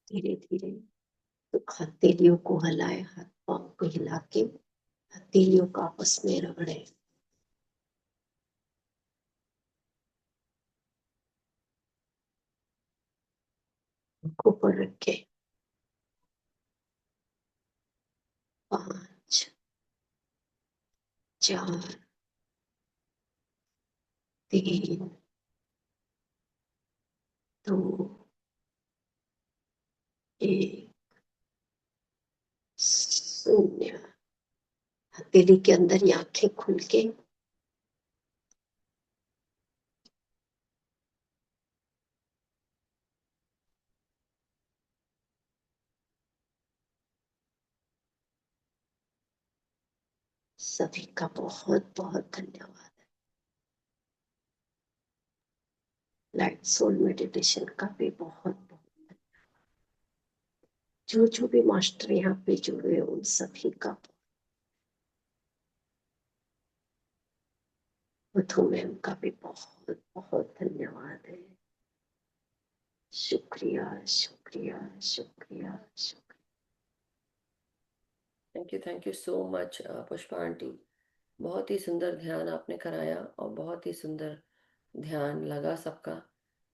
धीरे धीरे तो हथेलियों को हलाए, हाथ पांव को हिला के हथेलियों को आपस में रगड़े। ऊपर रखे। 5 4 3 2 1 शून्य। हथेली के अंदर ही आंखें खुल के सभी का बहुत बहुत धन्यवाद। लाइट सोल मेडिटेशन का भी बहुत बहुत, जो जो भी मास्टर यहाँ पे जुड़े उन सभी का मधु मैम का भी बहुत बहुत धन्यवाद है। शुक्रिया शुक्रिया शुक्रिया शुक्रिया। Thank you so much Pushpa aunty. बहुत ही सुंदर ध्यान आपने कराया और बहुत ही सुंदर ध्यान लगा सबका।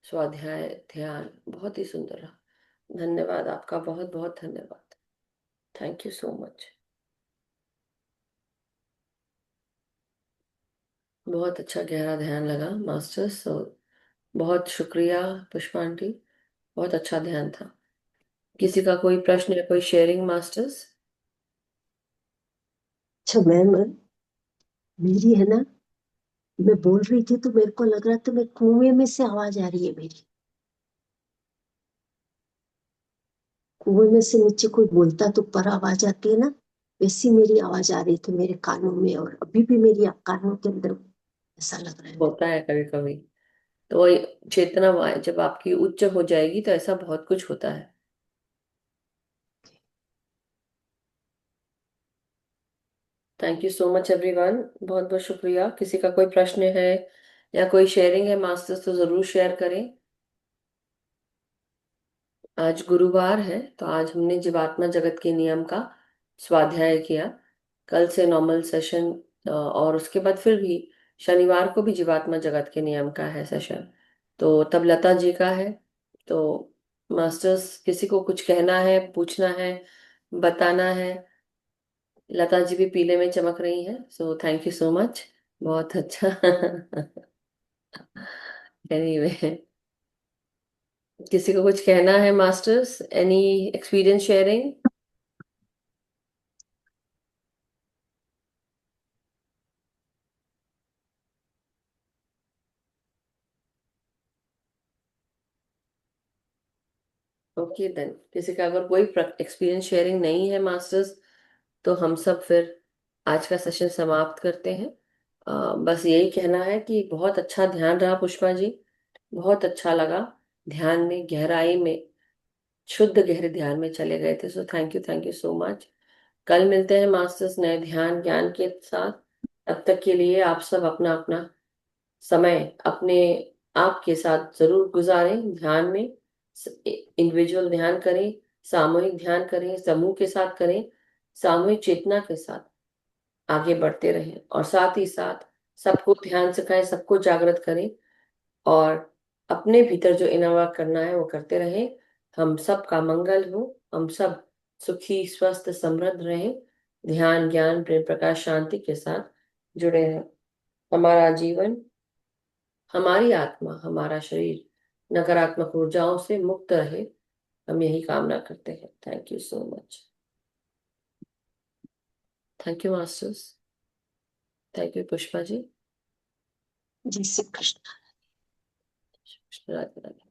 स्वाध्याय ध्यान बहुत ही सुंदर रहा। धन्यवाद आपका, बहुत बहुत धन्यवाद। Thank you so much. बहुत अच्छा गहरा ध्यान लगा मास्टर्स, और बहुत शुक्रिया पुष्पा आंटी, बहुत अच्छा ध्यान था। किसी का कोई प्रश्न या कोई शेयरिंग मास्टर्स? अच्छा मैम, मेरी है ना, मैं बोल रही थी तो मेरे को लग रहा था मैं कुएं में से आवाज आ रही है मेरी। कुएं में से नीचे कोई बोलता तो ऊपर आवाज आती है ना, वैसी मेरी आवाज आ रही थी मेरे कानों में, और अभी भी मेरी कानों के अंदर ऐसा लग रहा है मेरे होता है कभी कभी, तो वही चेतना जब आपकी उच्च हो जाएगी तो ऐसा बहुत कुछ होता है। Thank you so much everyone, बहुत बहुत शुक्रिया। किसी का कोई प्रश्न है या कोई शेयरिंग है मास्टर्स, तो जरूर शेयर करें। आज गुरुवार है, तो आज हमने जीवात्मा जगत के नियम का स्वाध्याय किया। कल से नॉर्मल सेशन, और उसके बाद फिर भी शनिवार को भी जीवात्मा जगत के नियम का है सेशन, तो तब लता जी का है। तो मास्टर्स, किसी को कुछ कहना है, पूछना है, बताना है? लता जी भी पीले में चमक रही हैं, so thank you so much. बहुत अच्छा। एनीवे, किसी को कुछ कहना है masters? Any experience sharing? Okay then, किसी का अगर कोई एक्सपीरियंस शेयरिंग नहीं है मास्टर्स, तो हम सब फिर आज का सेशन समाप्त करते हैं। बस यही कहना है कि बहुत अच्छा ध्यान रहा पुष्पा जी, बहुत अच्छा लगा। ध्यान में गहराई में, शुद्ध गहरे ध्यान में चले गए थे, सो थैंक यू सो मच। कल मिलते हैं मास्टर्स नए ध्यान ज्ञान के साथ। तब तक के लिए आप सब अपना अपना समय अपने आप के साथ जरूर गुजारें। ध्यान में इंडिविजुअल ध्यान करें, सामूहिक ध्यान करें, समूह के साथ करें, सामूहिक चेतना के साथ आगे बढ़ते रहें, और साथ ही साथ सबको ध्यान सिखाएं, सबको जागृत करें, और अपने भीतर जो इनर वर्क करना है वो करते रहें। हम सब का मंगल हो, हम सब सुखी स्वस्थ समृद्ध रहें, ध्यान ज्ञान प्रेम प्रकाश शांति के साथ जुड़े रहें। हमारा जीवन, हमारी आत्मा, हमारा शरीर नकारात्मक ऊर्जाओं से मुक्त रहे, हम यही कामना करते हैं। Thank you so much. Thank you masters. Thank you Pushpa ji. को। जय श्री कृष्ण। राधे राधे।